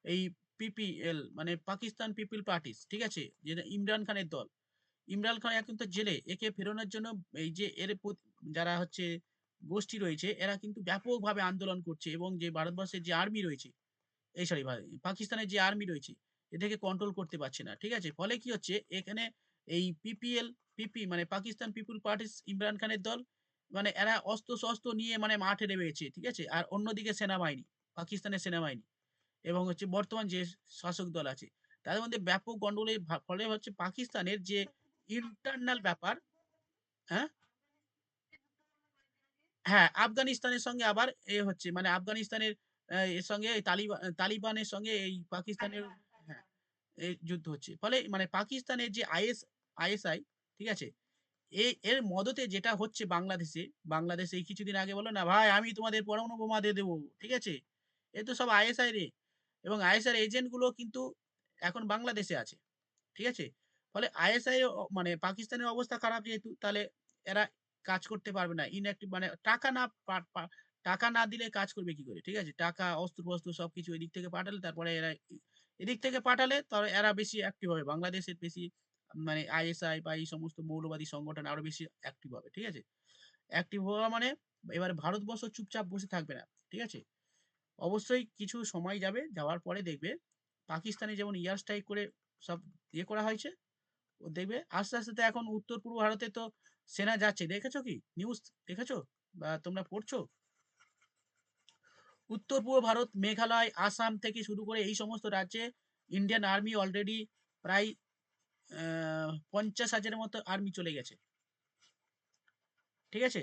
এই পিপিএল মানে পাকিস্তান পিপল পার্টিস, ঠিক আছে? যেটা ইমরান খানের দল। ইমরান খান এখন তো জেলে। একে ফেরানোর জন্য এই যে যারা হচ্ছে গোষ্ঠী রয়েছে এরা কিন্তু ব্যাপকভাবে আন্দোলন করছে এবং যে ভারতবর্ষের যে আর্মি রয়েছে এই সরি পাকিস্তানের যে আর্মি রয়েছে এদেরকে কন্ট্রোল করতে পারছে না। ঠিক আছে? ফলে কি হচ্ছে এখানে এই মানে পাকিস্তান পিপল পার্টিস ইমরান খানের দল মানে এরা অস্ত্র-শস্ত্র নিয়ে মানে মাঠে নেমেছে। ঠিক আছে? আর অন্যদিকে সেনাবাহিনী, পাকিস্তানের সেনাবাহিনী এবং হচ্ছে বর্তমান যে শাসক দল আছে তাদের মধ্যে ব্যাপক গন্ডগোলের ফলে হচ্ছে পাকিস্তানের যে ইন্টারনাল ব্যাপার হ্যাঁ? হ্যাঁ, আফগানিস্তানের সঙ্গে আবার হচ্ছে মানে আফগানিস্তানের এর সঙ্গে তালিবানের সঙ্গে এই পাকিস্তানের হ্যাঁ, এই যুদ্ধ হচ্ছে। ফলে মানে পাকিস্তানের যে আইএসআই ঠিক আছে? এর মদতে যেটা হচ্ছে বাংলাদেশে এই কিছুদিন আগে বলল না, "ভাই আমি তোমাদের পরমাণু বোমা দিয়ে দেব।" ঠিক আছে? এ তো সব আইএসআই রে এবং আইএসআই এজেন্ট গুলো কিন্তু এখন বাংলাদেশে আছে। ঠিক আছে? ফলে আইএসআই মানে পাকিস্তানের অবস্থা খারাপ যেহেতু তাহলে এরা কাজ করতে পারবে না। ইনঅ্যাক্টিভ মানে টাকা না পা পা টাকা না দিলে কাজ করবে কি করে? ঠিক আছে? টাকা, অস্ত্র-ফস্ত্র সবকিছু এদিক থেকে পাঠালে তারপরে এরা এদিক থেকে পাঠালে তবে এরা বেশি অ্যাক্টিভ হবে। বাংলাদেশের বেশি মানে আইএসআই বা এই সমস্ত মৌলবাদী সংগঠন আরো বেশি অ্যাক্টিভ হবে। ঠিক আছে? অ্যাক্টিভ হওয়া মানে এবারে ভারতবর্ষ চুপচাপ বসে থাকবে না। ঠিক আছে? অবশ্যই কিছু সময় যাবে। যাওয়ার পরে দেখবে পাকিস্তানে যেমন এয়ার স্ট্রাইক করে সব করা হয়েছে ও দেখবে আস্তে আস্তে তো এখন উত্তর পূর্ব ভারতে তো সেনা যাচ্ছে দেখেছো কি নিউজ দেখেছো বা তোমরা পড়ছো উত্তর পূর্ব ভারত মেঘালয় আসাম থেকে শুরু করে এই সমস্ত রাজ্যে ইন্ডিয়ান আর্মি অলরেডি প্রায় 50,000-এর মতো আর্মি চলে গেছে ঠিক আছে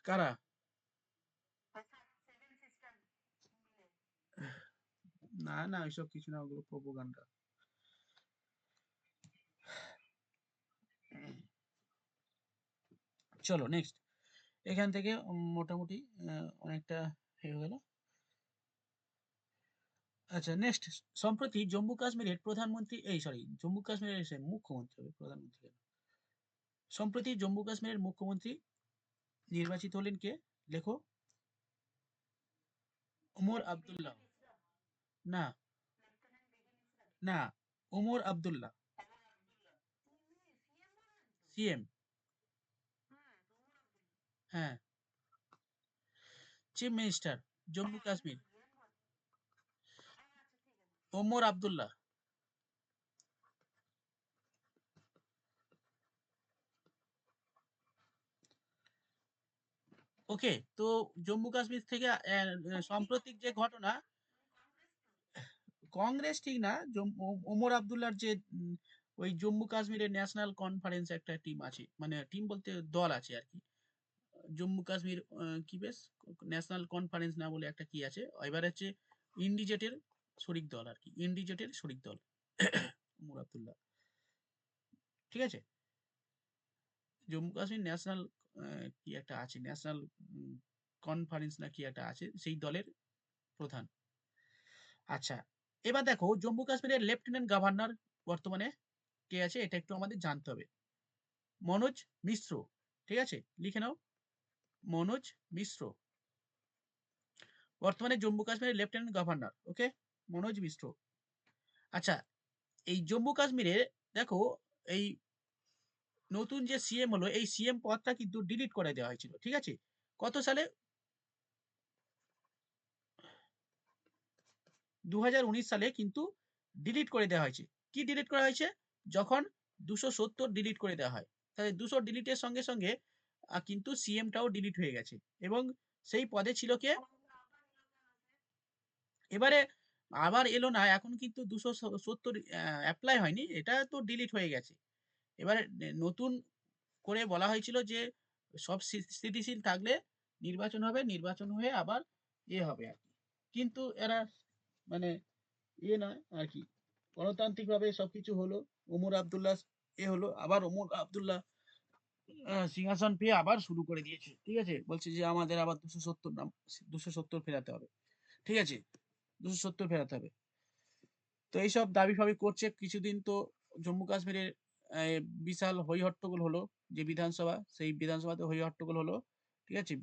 কারা না না ওইসব কিছু না ওগুলো প্রোপাগান্ডা চলো নেক্সট এখান থেকে মোটামুটি অনেকটা হয়ে গেল আচ্ছা নেক্সট সম্প্রতি জম্মু কাশ্মীরের প্রধানমন্ত্রী এই সরি জম্মু কাশ্মীরের মুখ্যমন্ত্রী হবে প্রধানমন্ত্রী কেন? সম্প্রতি জম্মু কাশ্মীরের মুখ্যমন্ত্রী নির্বাচিত হলেন কে লেখো ওমর আব্দুল্লাহ না না ওমর আব্দুল্লাহ সিএম হ্যাঁ চিফ মিনিস্টার জম্মু কাশ্মীর ওমর আব্দুল্লাহ ওকে তো জম্মু কাশ্মীর থেকে সাম্প্রতিক যে ঘটনা কংগ্রেস ঠিক না ওমর আব্দুল্লাহর যে ওই জম্মু কাশ্মীরের ন্যাশনাল কনফারেন্স একটা টিম আছে মানে টিম বলতে দল আছে আর কি জম্মু কাশ্মীর কি বেশ ন্যাশনাল কনফারেন্স না বলে একটা কি আছে এবার হচ্ছে ইন্ডিজেটের শরিক দল আর কি ইন্ডিজেটের শরিক দল ওমর আব্দুল্লাহ ঠিক আছে জম্মু কাশ্মীর ন্যাশনাল কি একটা আছে ন্যাশনাল কনফারেন্স না কি একটা আছে সেই দলের প্রধান আচ্ছা এবার দেখো জম্মু কাশ্মীরের লেফটেন্যান্ট গভর্নর বর্তমানে কে আছে এটা একটু আমাদের জানতে হবে মনোজ মিশ্র ঠিক আছে লিখে নাও মনোজ মিশ্র বর্তমানে জম্মু কাশ্মীরের লেফটেন্যান্ট গভর্নর ওকে মনোজ মিশ্র আচ্ছা এই জম্মু কাশ্মীরে দেখো এই নতুন যে সিএম হলো এই সিএম পদটা কিন্তু ডিলিট করে দেওয়া হয়েছিল ঠিক আছে কত সালে 2019 সালে কিন্তু ডিলিট করে দেওয়া হয়েছে কি ডিলিট করা হয়েছে যখন 270 ডিলিট করে দেওয়া হয় তাহলে 200 ডিলিটের সঙ্গে সঙ্গে কিন্তু সিএমটাও ডিলিট হয়ে গেছে এবং সেই পদে ছিল কে এবারে আবার এলো না এখন কিন্তু 270 অ্যাপ্লাই হয়নি এটা তো ডিলিট হয়ে গেছে এবারে নতুন করে বলা হয়েছিল যে সব স্থিতিশীল থাকলে নির্বাচন হবে, নির্বাচন হয়ে আবার হবে আর কি। কিন্তু এরা মানে নয় আর কি, গণতান্ত্রিক ভাবে সবকিছু হলো। ওমর আবদুল্লাহ হলো, আবার ওমর আবদুল্লাহ সিংহাসন পেয়ে আবার শুরু করে দিয়েছে। ঠিক আছে, বলছে যে আমাদের আবার 270 ফেরাতে হবে। ঠিক আছে, 270 ফেরাতে হবে। তো এইসব দাবি ফাবি করছে কিছুদিন। তো জম্মু কাশ্মীরের বিশাল হই হট্টগোল হলো, যে বিধানসভা, সেই বিধানসভাতে হই হট্টগোল হলো। ঠিক আছে,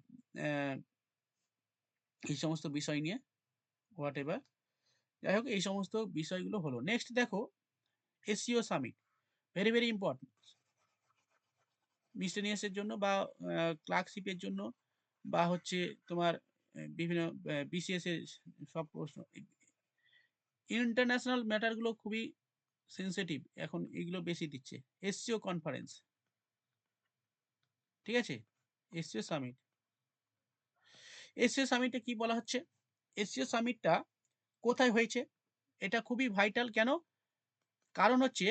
এই সমস্ত বিষয় নিয়ে হোয়াট এভার, যাই হোক এই সমস্ত বিষয়গুলো হলো। নেক্সট দেখো, SCO summit, very very important মিসলেনিয়াসের জন্য বা ক্লার্কশিপের জন্য, বা হচ্ছে তোমার বিভিন্ন বিসিএস এর সব প্রশ্ন, ইন্টারন্যাশনাল ম্যাটারগুলো খুবই সেন্সিটিভ এখন, এগুলো বেশি দিচ্ছে। এসসিও কনফারেন্স, ঠিক আছে, এসসিও সামিট। এসসিও সামিটে কি বলা হচ্ছে? এসসিও সামিটটা কোথায় হয়েছে? এটা খুবই ভাইটাল। কেন? কারণ হচ্ছে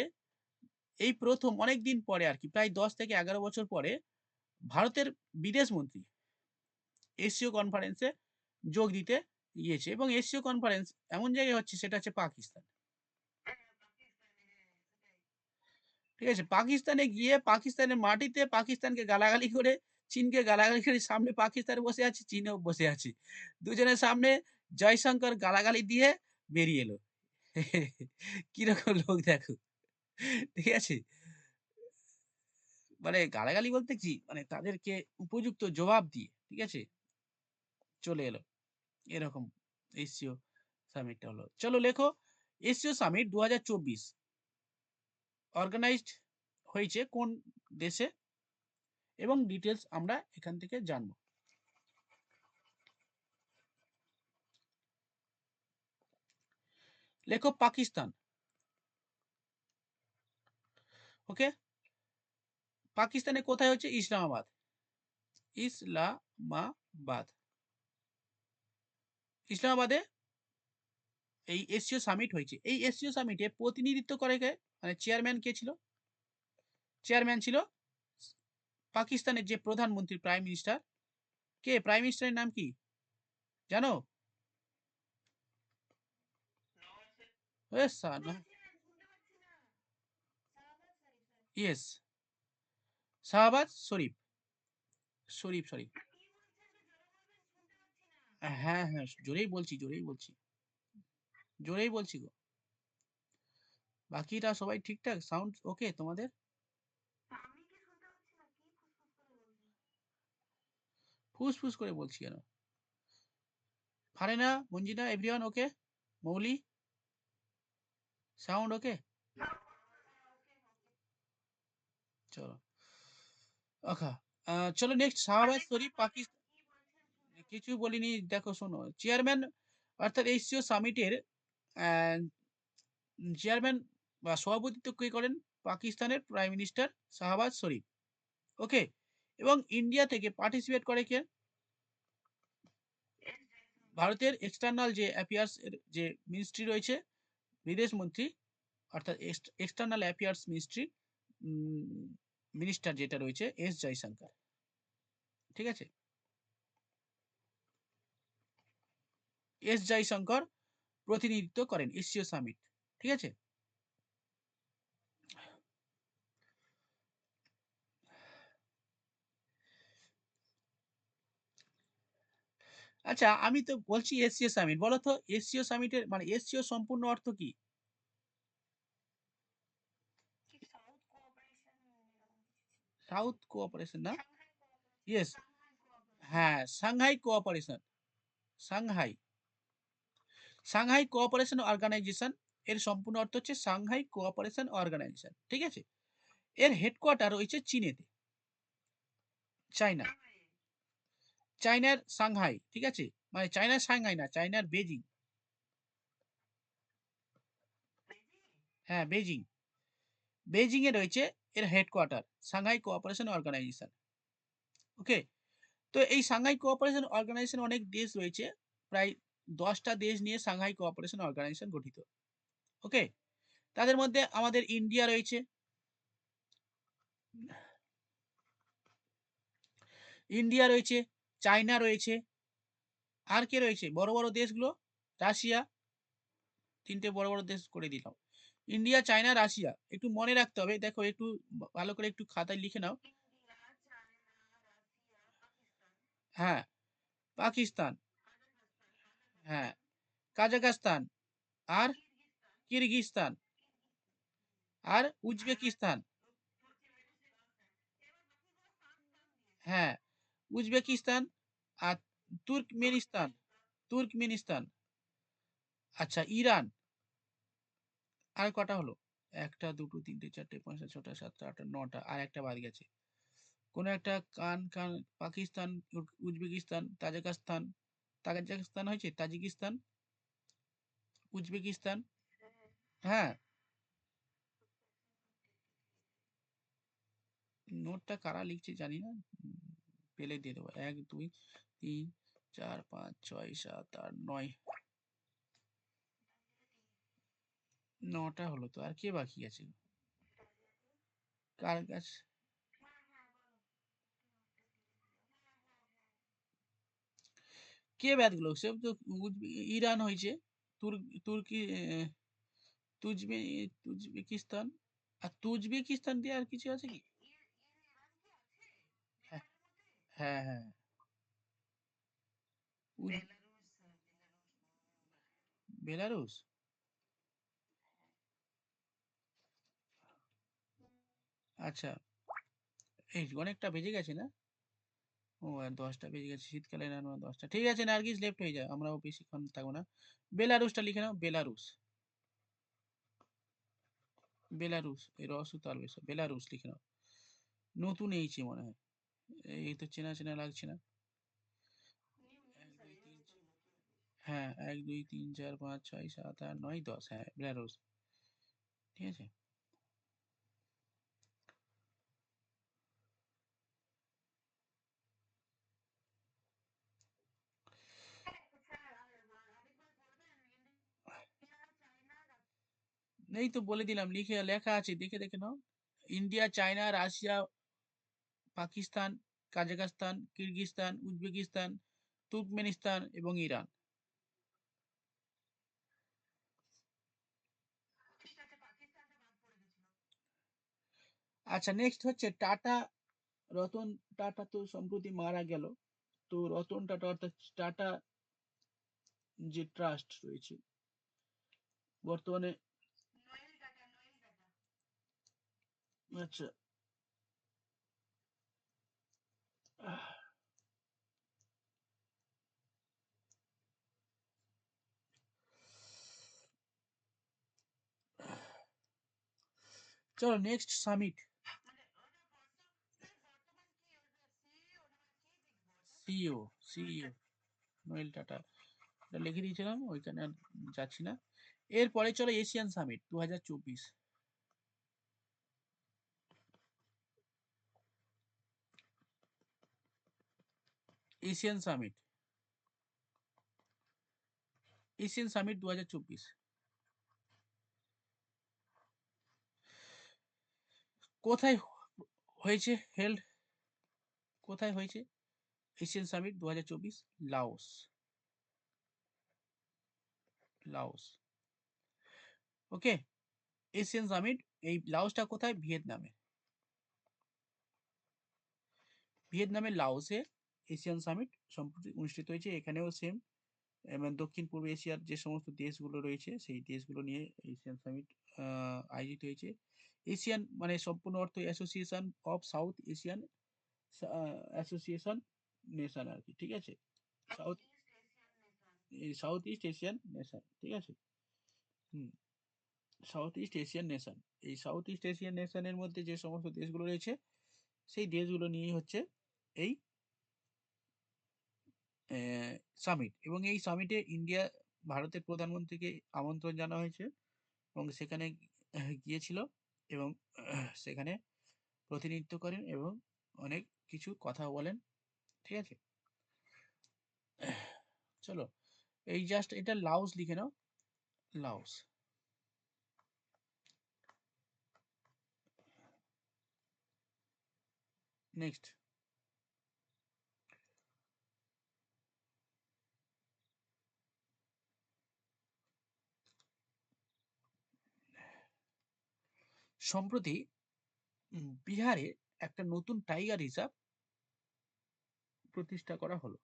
এই প্রথম অনেক দিন পরে আর কি, প্রায় 10 থেকে 11 বছর পরে ভারতের বিদেশ মন্ত্রী এসসিও কনফারেন্সে যোগ দিতে গিয়েছে। এবং এসসিও কনফারেন্স এমন জায়গায় হচ্ছে, সেটা হচ্ছে পাকিস্তান। ঠিক আছে, পাকিস্তানে গিয়ে পাকিস্তানের মাটিতে পাকিস্তানকে গালাগালি করে, চীনকে গালাগালি করে, সামনে পাকিস্তান বসে আছে, চীনও বসে আছে, দুজনের সামনে জয়শঙ্কর গালাগালি দিয়ে বেরিয়ে এলো। কিরকম লোক দেখো। ঠিক আছে, মানে গালাগালি বলতে কি, মানে তাদেরকে উপযুক্ত জবাব দিয়ে, ঠিক আছে, চলে এলো। এরকম এসসিও সামিটটা হলো। চলো লেখো, এসসিও সামিট 2024 অর্গানাইজড হয়েছে কোন দেশে, এবং ডিটেলস আমরা এখান থেকে জানবো। লেখো পাকিস্তান। ওকে, পাকিস্তানে কোথায় হচ্ছে? ইসলামাবাদ। ইসলামাবাদ, ইসলামাবাদে এই এসসিও সামিট হয়েছে। এই এসসিও সামিটে প্রতিনিধিত্ব করে কে, মানে চেয়ারম্যান কে ছিল? চেয়ারম্যান ছিল পাকিস্তানের যে প্রধানমন্ত্রী, প্রাইম মিনিস্টার। কে প্রাইম মিনিস্টারের নাম কি জানো? ইয়েস, শাহবাজ শরীফ। শরীফ শরীফ হ্যাঁ হ্যাঁ, জোরেই বলছি, জোরেই বলছি, জোরেই বলছি গো। বাকিটা সবাই ঠিকঠাক? সাউন্ড ওকে তোমাদের? ফুস ফুস করে বলছি কেন? ফারেনা, মঞ্জিনা, এভরিওয়ান ওকে? মৌলি, সাউন্ড ওকে? চলো ওকে। চলো নেক্সট, শাহবাজ শরীফ পাকিস্তান। কিছু বলিনি, দেখো শোনো, চেয়ারম্যান অর্থাৎ এশীয় সামিটের চেয়ারম্যান বা সভাপতিত্ব কে করেন? পাকিস্তানের প্রাইম মিনিস্টার শাহবাজ শরীফ। ওকে, এবং ইন্ডিয়া থেকে পার্টিসিপেট করে কে? ভারতের এক্সটার্নাল যে অ্যাফেয়ার্স এর যে মিনিস্ট্রি রয়েছে, বিদেশ মন্ত্রী, অর্থাৎ এক্সটার্নাল অ্যাফেয়ার্স মিনিস্ট্রি মিনিস্টার যেটা রয়েছে, এস জয়শঙ্কর। ঠিক আছে, এস জয়শঙ্কর প্রতিনিধিত্ব করেন এশীয় সামিট। ঠিক আছে, আচ্ছা আমি তো বলছি এশীয় সামিট, বলো তো এশীয় সামিটের মানে এশীয় সম্পূর্ণ অর্থ কি? সাউথ কোঅপারেশন না? ইয়েস, হ্যাঁ, Shanghai cooperation. Shanghai, Shanghai cooperation organisation, এর সম্পূর্ণ অর্থ হচ্ছে সাংহাই কোঅপারেশন অর্গানাইজেশন। ঠিক আছে, এর হেডকোয়ার্টার রয়েছে চীনেতে, চায়না, চায়নার সাংহাই। ঠিক আছে, মানে চায়নার সাংহাই না, চায়নার বেজিং। হ্যাঁ, বেজিং, বেজিং এ রয়েছে এর হেডকোয়ার্টার, সাংহাই কোঅপারেশন অর্গানাইজেশন। ওকে, তো এই সাংহাই কোঅপারেশন অর্গানাইজেশন অনেক দেশ রয়েছে, প্রায় 10টা দেশ নিয়ে সাংহাই কোঅপারেশন অর্গানাইজেশন গঠিত। ওকে, তাদের মধ্যে আমাদের ইন্ডিয়া রয়েছে, ইন্ডিয়া রয়েছে, চায়না রয়েছে, আর কে রয়েছে বড় বড় দেশগুলো? রাশিয়া। তিনটে বড় বড় দেশ করে দিলাম। India, China, Russia. একটু মনে রাখতে হবে, দেখো একটু ভালো করে একটু খাতায় লিখে নাও। হ্যাঁ, পাকিস্তান, হ্যাঁ, কাজাখস্তান, আর কিরগিজস্তান, আর উজবেকিস্তান। হ্যাঁ, উজবেকিস্তান, আর তুর্কমেনিস্তান, তুর্কমেনিস্তান। আচ্ছা, ইরান। আর কটা হলো? একটা, দুটো, তিনটে, চারটে, পাঁচটা, ছটা, সাতটা, আটটা, নটা, আর একটা বাদ গেছে। কোন একটা কান পাকিস্তান, উজবেকিস্তান, তাজিকিস্তান। তাজিকিস্তান হয়েছে, তাজিকিস্তান, উজবেকিস্তান। হ্যাঁ, নোটটা কারা লিখছে জানি না। পেলে দিয়ে দেবো। এক, দুই, তিন, চার, পাঁচ, ছয়, সাত, আট, নয়। নটা হলো তো, আর কে বাকি আছে? কার কাছে? কে বাদ গেল? সে তো ইরান হয়েছে, তুর্কি, তুজবেকিস্তান। আর তুজবেকিস্তান দিয়ে আর কিছু আছে কি? হ্যাঁ, হ্যাঁ, হ্যাঁ। বেলারুস। আচ্ছা, এই অনেকটা বেজে গেছে না? ও, আর 10টা বেজে গেছে, শীতকালে না 10টা। ঠিক আছে, নার্গিস লেফট হয়ে যায়, আমরাও বেশিক্ষণ থাকবো না। বেলারুসটা লিখে নাও, বেলারুস। বেলারুস, এই রসুতাল বেশ, বেলারুস লিখে নাও। নতুন এইছি মনে হয়। এই তো চেনা চেনা লাগছে না। এক, দুই, তিন, হ্যাঁ, 1, 2, 3, 4, 5, 6, 7, 8, 9, 10, হ্যাঁ, বেলারুস। ঠিক আছে। এই তো বলে দিলাম, লিখে লেখা আছে, দেখে দেখে নাও। India, China, Russia, Pakistan, Kazakhstan, Kyrgyzstan, Uzbekistan, Turkmenistan এবং ইরান। আচ্ছা, নেক্সট হচ্ছে টাটা। রতন টাটা তো সম্প্রতি মারা গেল। তো রতন টাটা অর্থাৎ টাটা যে ট্রাস্ট রয়েছে বর্তমানে। আচ্ছা, চলো next summit. CEO, CEO Noel Tata. এটা লিখে দিয়েছিলাম, ওইখানে আর যাচ্ছি না। এরপরে চলো ASEAN summit 2024। ASEAN summit, ASEAN summit 2024 কোথায় হয়েছে? হেল্ড কোথায় হয়েছে? ASEAN summit 2024, Laos. লাওস। ওকে। এশিয়ান সামিট, এই লাওসটা কোথায়? ভিয়েতনামে। ভিয়েতনামের লাওসে এশিয়ান সামিট সম্প্রতি অনুষ্ঠিত হয়েছে। এখানেও সেম, এবং দক্ষিণ পূর্ব এশিয়ার যে সমস্ত দেশগুলো রয়েছে সেই দেশগুলো নিয়ে এশিয়ান সামিট আয়োজিত হয়েছে। এশিয়ান মানে সম্পূর্ণ অর্থ association of South Asian, association nation আর কি। ঠিক আছে, South, South East Asian nation. ঠিক আছে। হুম, সাউথ ইস্ট এশিয়ান নেশন। এই সাউথ ইস্ট এশিয়ান নেশনের মধ্যে যে সমস্ত দেশগুলো রয়েছে সেই দেশগুলো নিয়েই হচ্ছে এই সামিট। এবং এই সামিটে ইন্ডিয়া, ভারতের প্রধানমন্ত্রীকে আমন্ত্রণ জানানো হয়েছে এবং সেখানে গিয়েছিল এবং সেখানে প্রতিনিধিত্ব করেন এবং অনেক কিছু কথা বলেন। ঠিক আছে। চলো, এই জাস্ট এটা লাওস লিখে নাও, লাওস। নেক্সট। সম্প্রতি বিহারে একটা নতুন টাইগার রিজার্ভ প্রতিষ্ঠা করা হলো।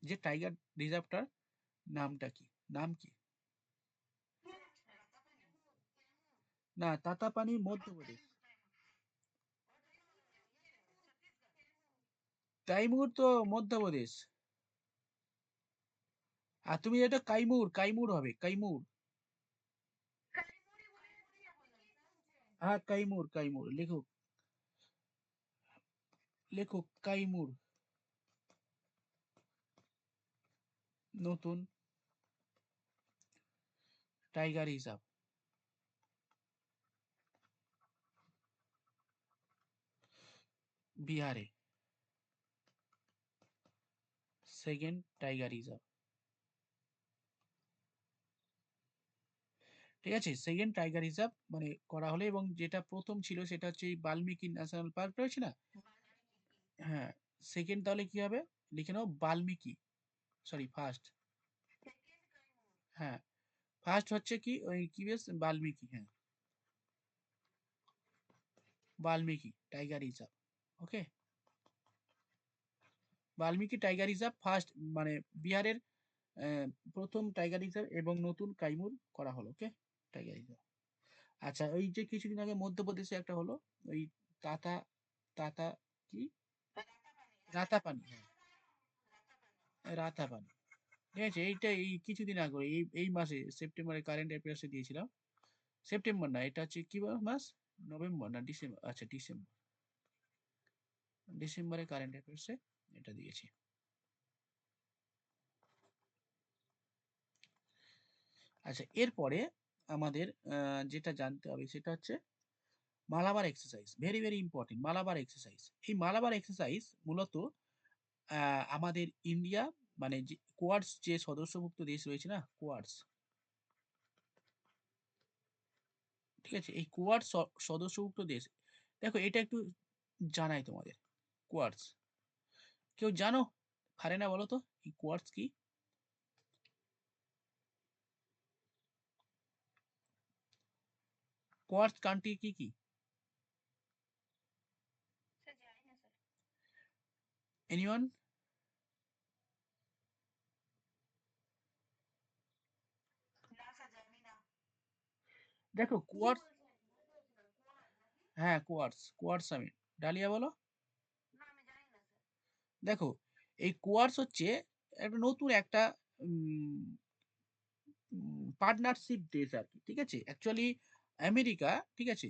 যে টাইগার রিজার্ভটার নামটা কি? নাম কি? না, তাতাপানি মধ্যপ্রদেশ। তাইমুর তো মধ্যপ্রদেশ। আর তুমি এটা কাইমুর, কাইমুর হবে, কাইমুর। হ্যাঁ, কাইমুর, কাইমুর। লেখো, লেখো কাইমুর। নতুন টাইগার রিজার্ভ বিহারে, সেকেন্ড টাইগার রিজার্ভ। ঠিক আছে, সেকেন্ড টাইগার রিজার্ভ মানে করা হলো, এবং যেটা প্রথম ছিল সেটা হচ্ছে এই বাল্মীকি ন্যাশনাল পার্ক রয়েছে না? হ্যাঁ, সেকেন্ড তাহলে কি হবে? লিখে নাও বাল্মীকি, সরি ফার্স্ট। হ্যাঁ, ফার্স্ট হচ্ছে কি ওই কি বেশ বাল্মীকি, হ্যাঁ, বাল্মীকি টাইগার রিজার্ভ। ওকে, বাল্মীকি টাইগার রিজার্ভ ফার্স্ট, মানে বিহারের প্রথম টাইগার রিজার্ভ, এবং নতুন কাইমুর করা হলো। ওকে, টাইগার রিজার্ভ। আচ্ছা, ওই যে কিছুদিন আগে মধ্যপ্রদেশে একটা হলো, ওই তাতা, তাতা কি, রাতাপানি, হ্যাঁ, রাতাপানি। ঠিক আছে, এইটা এই কিছুদিন আগে, এই মাসে সেপ্টেম্বরে কারেন্ট অ্যাফেয়ার্সে দিয়েছিলাম। সেপ্টেম্বর না, এটা হচ্ছে কি মাস, নভেম্বর না ডিসেম্বর, আচ্ছা ডিসেম্বর, ডিসেম্বরে কারেন্ট অ্যাফেয়ার্সে এটা দিয়েছি। আচ্ছা, এরপরে আমাদের যেটা জানতে হবে সেটা হচ্ছে Malabar exercise, very very important. Malabar exercise, এই মালাবার এক্সারসাইজ মূলত আমাদের ইন্ডিয়া, মানে যে কোয়াডস যে সদস্যভুক্ত দেশ রয়েছে না, কোয়াডস, ঠিক আছে, এই কোয়াডস সদস্যভুক্ত দেশ, দেখো এটা একটু জানাই তোমাদের। কোয়াডস কেউ জানো? পারে না বলো তো এই কোয়াডস কি? কোয়াডস কান্ট্রি কি কি? এনিওয়ান? দেখো কোয়াডস, হ্যাঁ কোয়াডস, কোয়াডস সামিট। ডালিয়া বলো। দেখো, এই কোয়াডস হচ্ছে একটা নতুন একটা পার্টনারশিপ দেশ আর কি। ঠিক আছে, অ্যাকচুয়ালি আমেরিকা, ঠিক আছে,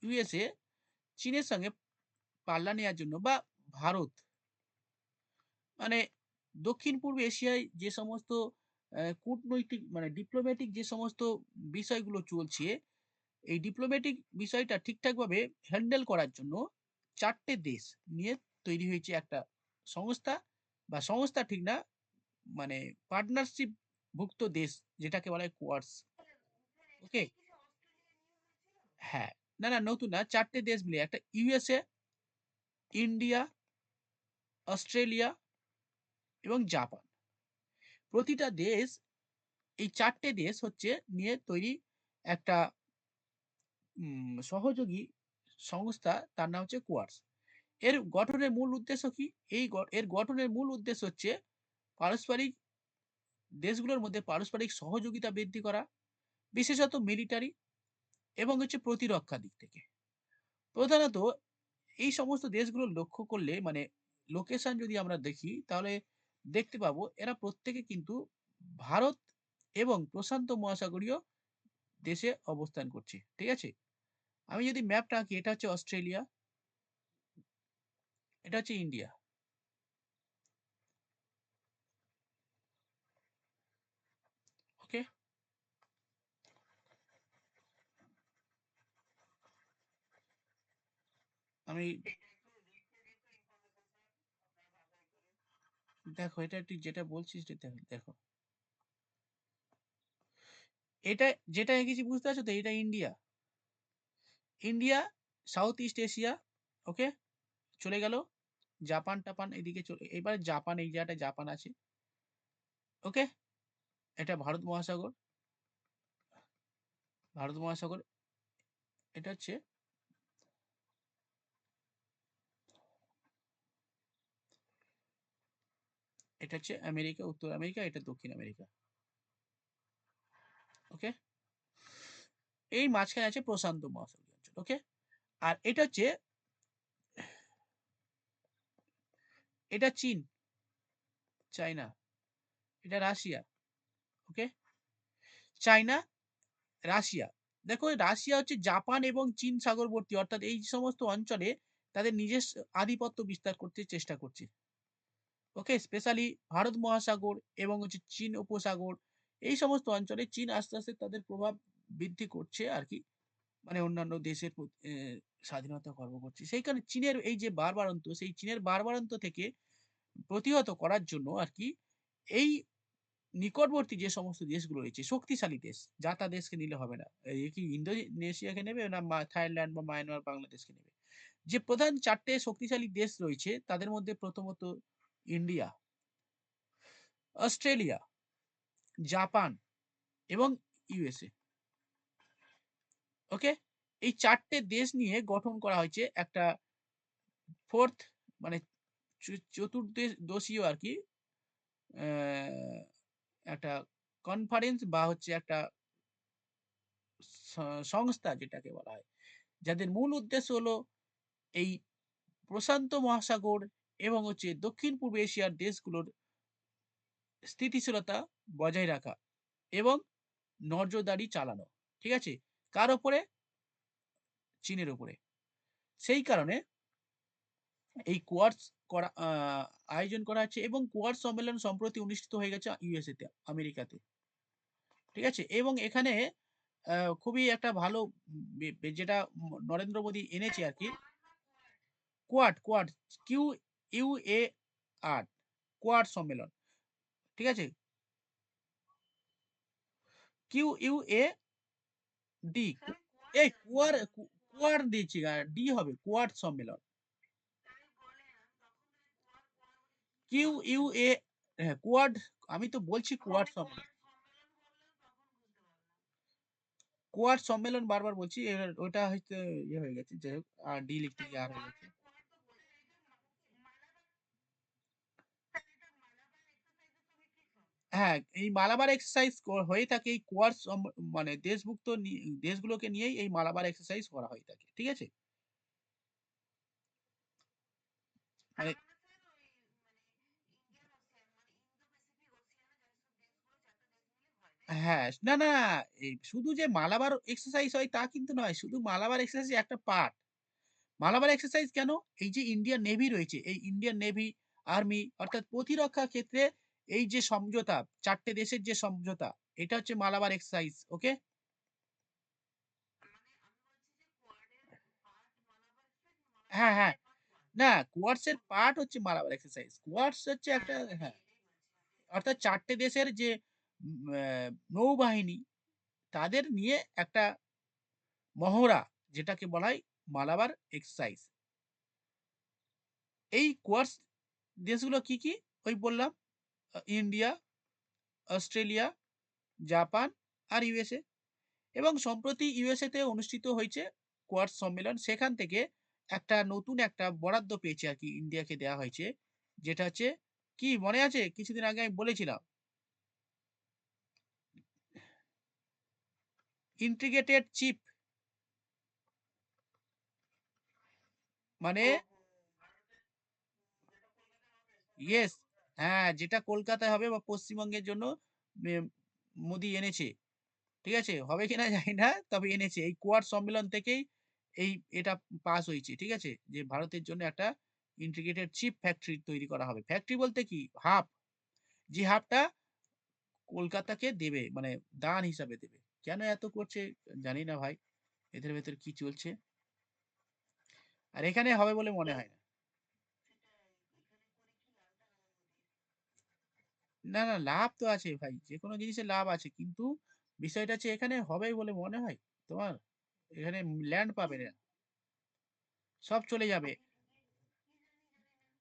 ইউএসএ চীনের সঙ্গে পাল্লা নেওয়ার জন্য, বা ভারত, মানে দক্ষিণ পূর্ব এশিয়ায় যে সমস্ত কূটনৈতিক মানে ডিপ্লোম্যাটিক যে সমস্ত বিষয়গুলো চলছে, এই ডিপ্লোম্যাটিক বিষয়টা ঠিকঠাকভাবে হ্যান্ডেল করার জন্য চারটে দেশ নিয়ে তৈরি হয়েছে একটা সংস্থা, বা সংস্থা ঠিক না, মানে পার্টনারশিপ ভুক্ত দেশ, যেটাকে বলা হয় কোয়াডস। ওকে, হ্যাঁ, না না নতুন না, চারটে দেশ মিলে একটা, ইউএসএ, ইন্ডিয়া, অস্ট্রেলিয়া এবং জাপান। প্রতিটা দেশ, এই চারটে দেশ হচ্ছে নিয়ে তৈরি একটা সহযোগী সংস্থা, তার নাম হচ্ছে কোয়াডস। এর গঠনের মূল উদ্দেশ্য কি? এর গঠনের মূল উদ্দেশ্য হচ্ছে পারস্পরিক, দেশগুলোর মধ্যে পারস্পরিক সহযোগিতা বৃদ্ধি করা, বিশেষত মিলিটারি এবং হচ্ছে প্রতিরক্ষা দিক থেকে। প্রধানত এই সমস্ত দেশগুলো লক্ষ্য করলে, মানে লোকেশন যদি আমরা দেখি, তাহলে দেখতে পাবো এরা প্রত্যেকে কিন্তু ভারত এবং প্রশান্ত মহাসাগরীয় দেশে অবস্থান করছে। ঠিক আছে, আমি যদি ম্যাপটা আঁকি, এটা হচ্ছে অস্ট্রেলিয়া, এটা হচ্ছে ইন্ডিয়া। ওকে, আমি দেখো এটা তুই যেটা বলছিস সেটা দেখো, এটা যেটা এঁকেছি বুঝতে পারছো তো, এটা India. India, South East Asia. Okay, চলে গেল জাপান টাপান এদিকে চলে, এবার জাপান, এই জায়গাটা জাপান আছে। ওকে, এটা ভারত মহাসাগর। ভারত মহাসাগর এটা হচ্ছে আমেরিকা, উত্তর আমেরিকা, এটা দক্ষিণ আমেরিকা। ওকে, এই মাঝখানে আছে প্রশান্ত মহাসাগরীয় অঞ্চল। ওকে, আর এটা চীন, চায়না, এটা রাশিয়া। ওকে, চায়না, রাশিয়া। দেখো রাশিয়া হচ্ছে জাপান এবং চীন সাগরবর্তী, অর্থাৎ এই সমস্ত অঞ্চলে তাদের নিজস্ব আধিপত্য বিস্তার করতে চেষ্টা করছে। ওকে, স্পেশালি ভারত মহাসাগর এবং হচ্ছে চীন উপসাগর, এই সমস্ত অঞ্চলে চীন আস্তে আস্তে তাদের প্রভাব বৃদ্ধি করছে আর কি, মানে অন্যান্য দেশের স্বাধীনতা খর্ব করছে। সেই কারণে চীনের এই যে বাড়বাড়ন্ত, সেই চীনের বাড়বাড়ন্ত থেকে প্রতিহত করার জন্য আর কি এই নিকটবর্তী যে সমস্ত দেশগুলো রয়েছে শক্তিশালী দেশ, যা তা দেশকে নিলে হবে না। এই কি ইন্দোনেশিয়াকে নেবে না থাইল্যান্ড বা মায়ানমার বাংলাদেশকে নেবে? যে প্রধান 4টে শক্তিশালী দেশ রয়েছে তাদের মধ্যে প্রথমত ইন্ডিয়া, অস্ট্রেলিয়া, জাপান এবং ইউএসএ। ওকে, এই 4টে দেশ নিয়ে গঠন করা হয়েছে একটা ফোর্থ, মানে চতুর্দশীয় আর কি একটা কনফারেন্স বা হচ্ছে একটা সংস্থা যেটাকে বলা হয়, যাদের মূল উদ্দেশ্য হলো এই প্রশান্ত মহাসাগর এবং হচ্ছে দক্ষিণ পূর্ব এশিয়ার দেশগুলোর স্থিতিশীলতা বজায় রাখা এবং নজরদারি চালানো। ঠিক আছে, কার ওপরে? চীনের উপরে। সেই কারণে এই কোয়াডস করা আয়োজন করা হচ্ছে এবং কোয়াড সম্মেলন সম্প্রতি অনুষ্ঠিত হয়ে গেছে ইউএসএ তে, আমেরিকাতে। ঠিক আছে, এবং এখানে খুবই একটা ভালো যেটা নরেন্দ্র মোদী এনেছে আর কি, quad, Q U A R, quad সম্মেলন। ঠিক আছে, কিউ ইউ এ ডি, এই কোয়ার দিয়েছি, ডি হবে কোয়াড সম্মেলন। কিউ ইউ এ, হ্যাঁ কোয়াড, আমি তো বলছি কোয়াড সম্মেলন, কোয়াড সম্মেলন বারবার বলছি, ওটা হয়তো ইয়ে হয়ে গেছে, যাই হোক, আর ডি লিখতে গিয়ে আর হয়ে গেছে। হ্যাঁ, এই মালাবার এক্সারসাইজ হয়ে থাকে এই কোয়াড, মানে দেশভুক্ত দেশগুলোকে নিয়েই এই মালাবার এক্সারসাইজ করা হয়ে থাকে। ঠিক আছে, মানে হ্যাঁ, না না, এই শুধু যে মালাবার এক্সারসাইজ হয় তা কিন্তু নয়, শুধু মালাবার এক্সারসাইজ একটা পার্ট। মালাবার এক্সারসাইজ কেন? এই যে ইন্ডিয়ান নেভি রয়েছে, এই ইন্ডিয়ান নেভি, আর্মি, অর্থাৎ প্রতিরক্ষা ক্ষেত্রে এই যে সমঝোতা, 4টে দেশের যে সমঝোতা, এটা হচ্ছে মালাবার এক্সারসাইজ। ওকে, হ্যাঁ হ্যাঁ, না কোয়াডস এর পার্ট হচ্ছে মালাবার এক্সারসাইজ। কোয়াডস হচ্ছে একটা, হ্যাঁ, অর্থাৎ 4টে দেশের যে নৌবাহিনী, তাদের নিয়ে একটা মহড়া, যেটাকে বলা হয় মালাবার এক্সারসাইজ। এই কোয়াডস দেশগুলো কি কি? ওই বললাম, ইন্ডিয়া, অস্ট্রেলিয়া, জাপান আর ইউএসএ। এবং সম্প্রতি ইউএসএ তে অনুষ্ঠিত হয়েছে কোয়াড সম্মেলন, সেখান থেকে একটা নতুন একটা বরাদ্দ পেয়েছে আর কি, ইন্ডিয়াকে দেওয়া হয়েছে, যেটা হচ্ছে কি মনে আছে কিছুদিন আগে আমি বলেছিলাম, ইন্টিগ্রেটেড চিপ, মানে ইয়েস, হ্যাঁ, যেটা কলকাতায় হবে বা পশ্চিমবঙ্গের জন্য মোদি এনেছে। ঠিক আছে, হবে কিনা জানি না, তবে এনেছে। এই কোয়াড সম্মেলন থেকেই এই এটা পাস হয়েছে। ঠিক আছে, যে ভারতের জন্য একটা ইন্টিগ্রেটেড চিপ ফ্যাক্টরি তৈরি করা হবে। ফ্যাক্টরি বলতে কি, হাব, যে হাবটা কলকাতাকে দেবে, মানে দান হিসাবে দেবে। কেন এত করছে জানি না ভাই, এদের ভেতর কি চলছে, আর এখানে হবে বলে মনে হয় না। না না, লাভ তো আছে ভাই, যে কোনো জিনিসের লাভ আছে, কিন্তু বিষয়টা হচ্ছে এখানে হবে বলে মনে হয় তোমার? এখানে ল্যান্ড পাবে না, সব চলে যাবে।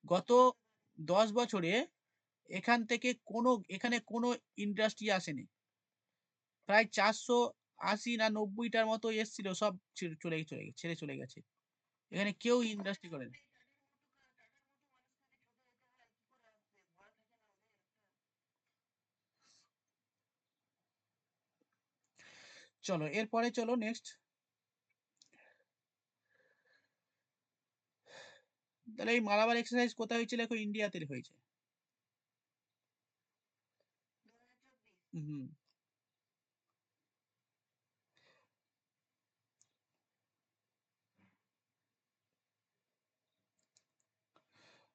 গত 10 বছরে এখান থেকে এখানে কোনো ইন্ডাস্ট্রি আসেনি। প্রায় 400 80 না 90টার মতো এসছিল, সব ছেড়ে চলে গেছে। এখানে কেউ ইন্ডাস্ট্রি করেনি। চলো এরপরে চলো নেক্সট। তাহলে এই মালাবার এক্সারসাইজ কোথায় হয়েছিল? এখন ইন্ডিয়াতে হয়েছে। হুম।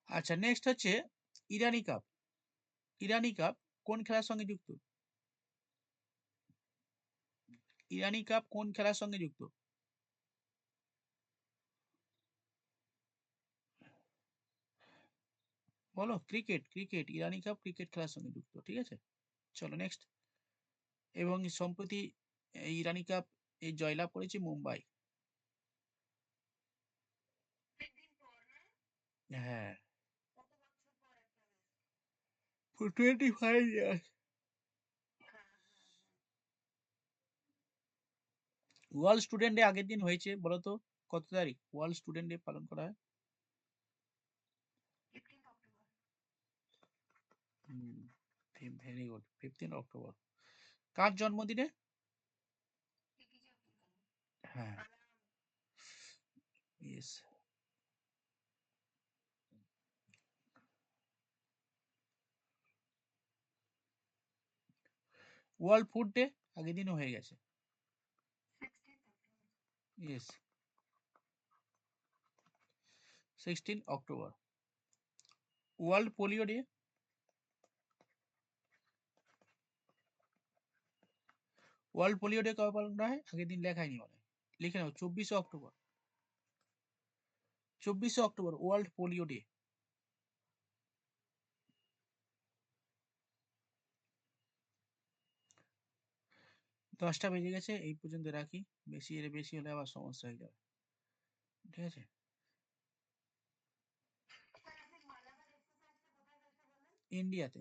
আচ্ছা নেক্সট হচ্ছে ইরানি কাপ। ইরানি কাপ কোন খেলার সঙ্গে যুক্ত? ইরানি কাপ কোন খেলার সঙ্গে যুক্ত? বলো। ক্রিকেট, ক্রিকেট, ইরানি কাপ ক্রিকেট খেলার সঙ্গে যুক্ত, ঠিক আছে। চলো নেক্সট। এবং সম্প্রতি এই ইরানি কাপ এই জয়লাভ করেছে মুম্বাই। হ্যাঁ। 25 ইয়ার্স। ওয়ার্ল্ড স্টুডেন্ট ডে আগের দিন হয়েছে, বলো তো কত তারিখ ওয়ার্ল্ড স্টুডেন্ট ডে পালন করা হয়? Very good, 15 October. কার জন্মদিনে? হ্যাঁ। ইয়েস। ওয়ার্ল্ড ফুড ডে আগের দিনও হয়ে গেছে। Yes. 16 October. World polio day. World polio day কবে পালন করা হয়? আগের দিন লেখায়নি মানে, লিখে নাও 24 October. 24 October world polio day. 10টা বেজে গেছে, এই পর্যন্ত রাখি। বেশি এর বেশি হলে আবার সমস্যা হয়ে যাবে, ঠিক আছে। ইন্ডিয়াতে।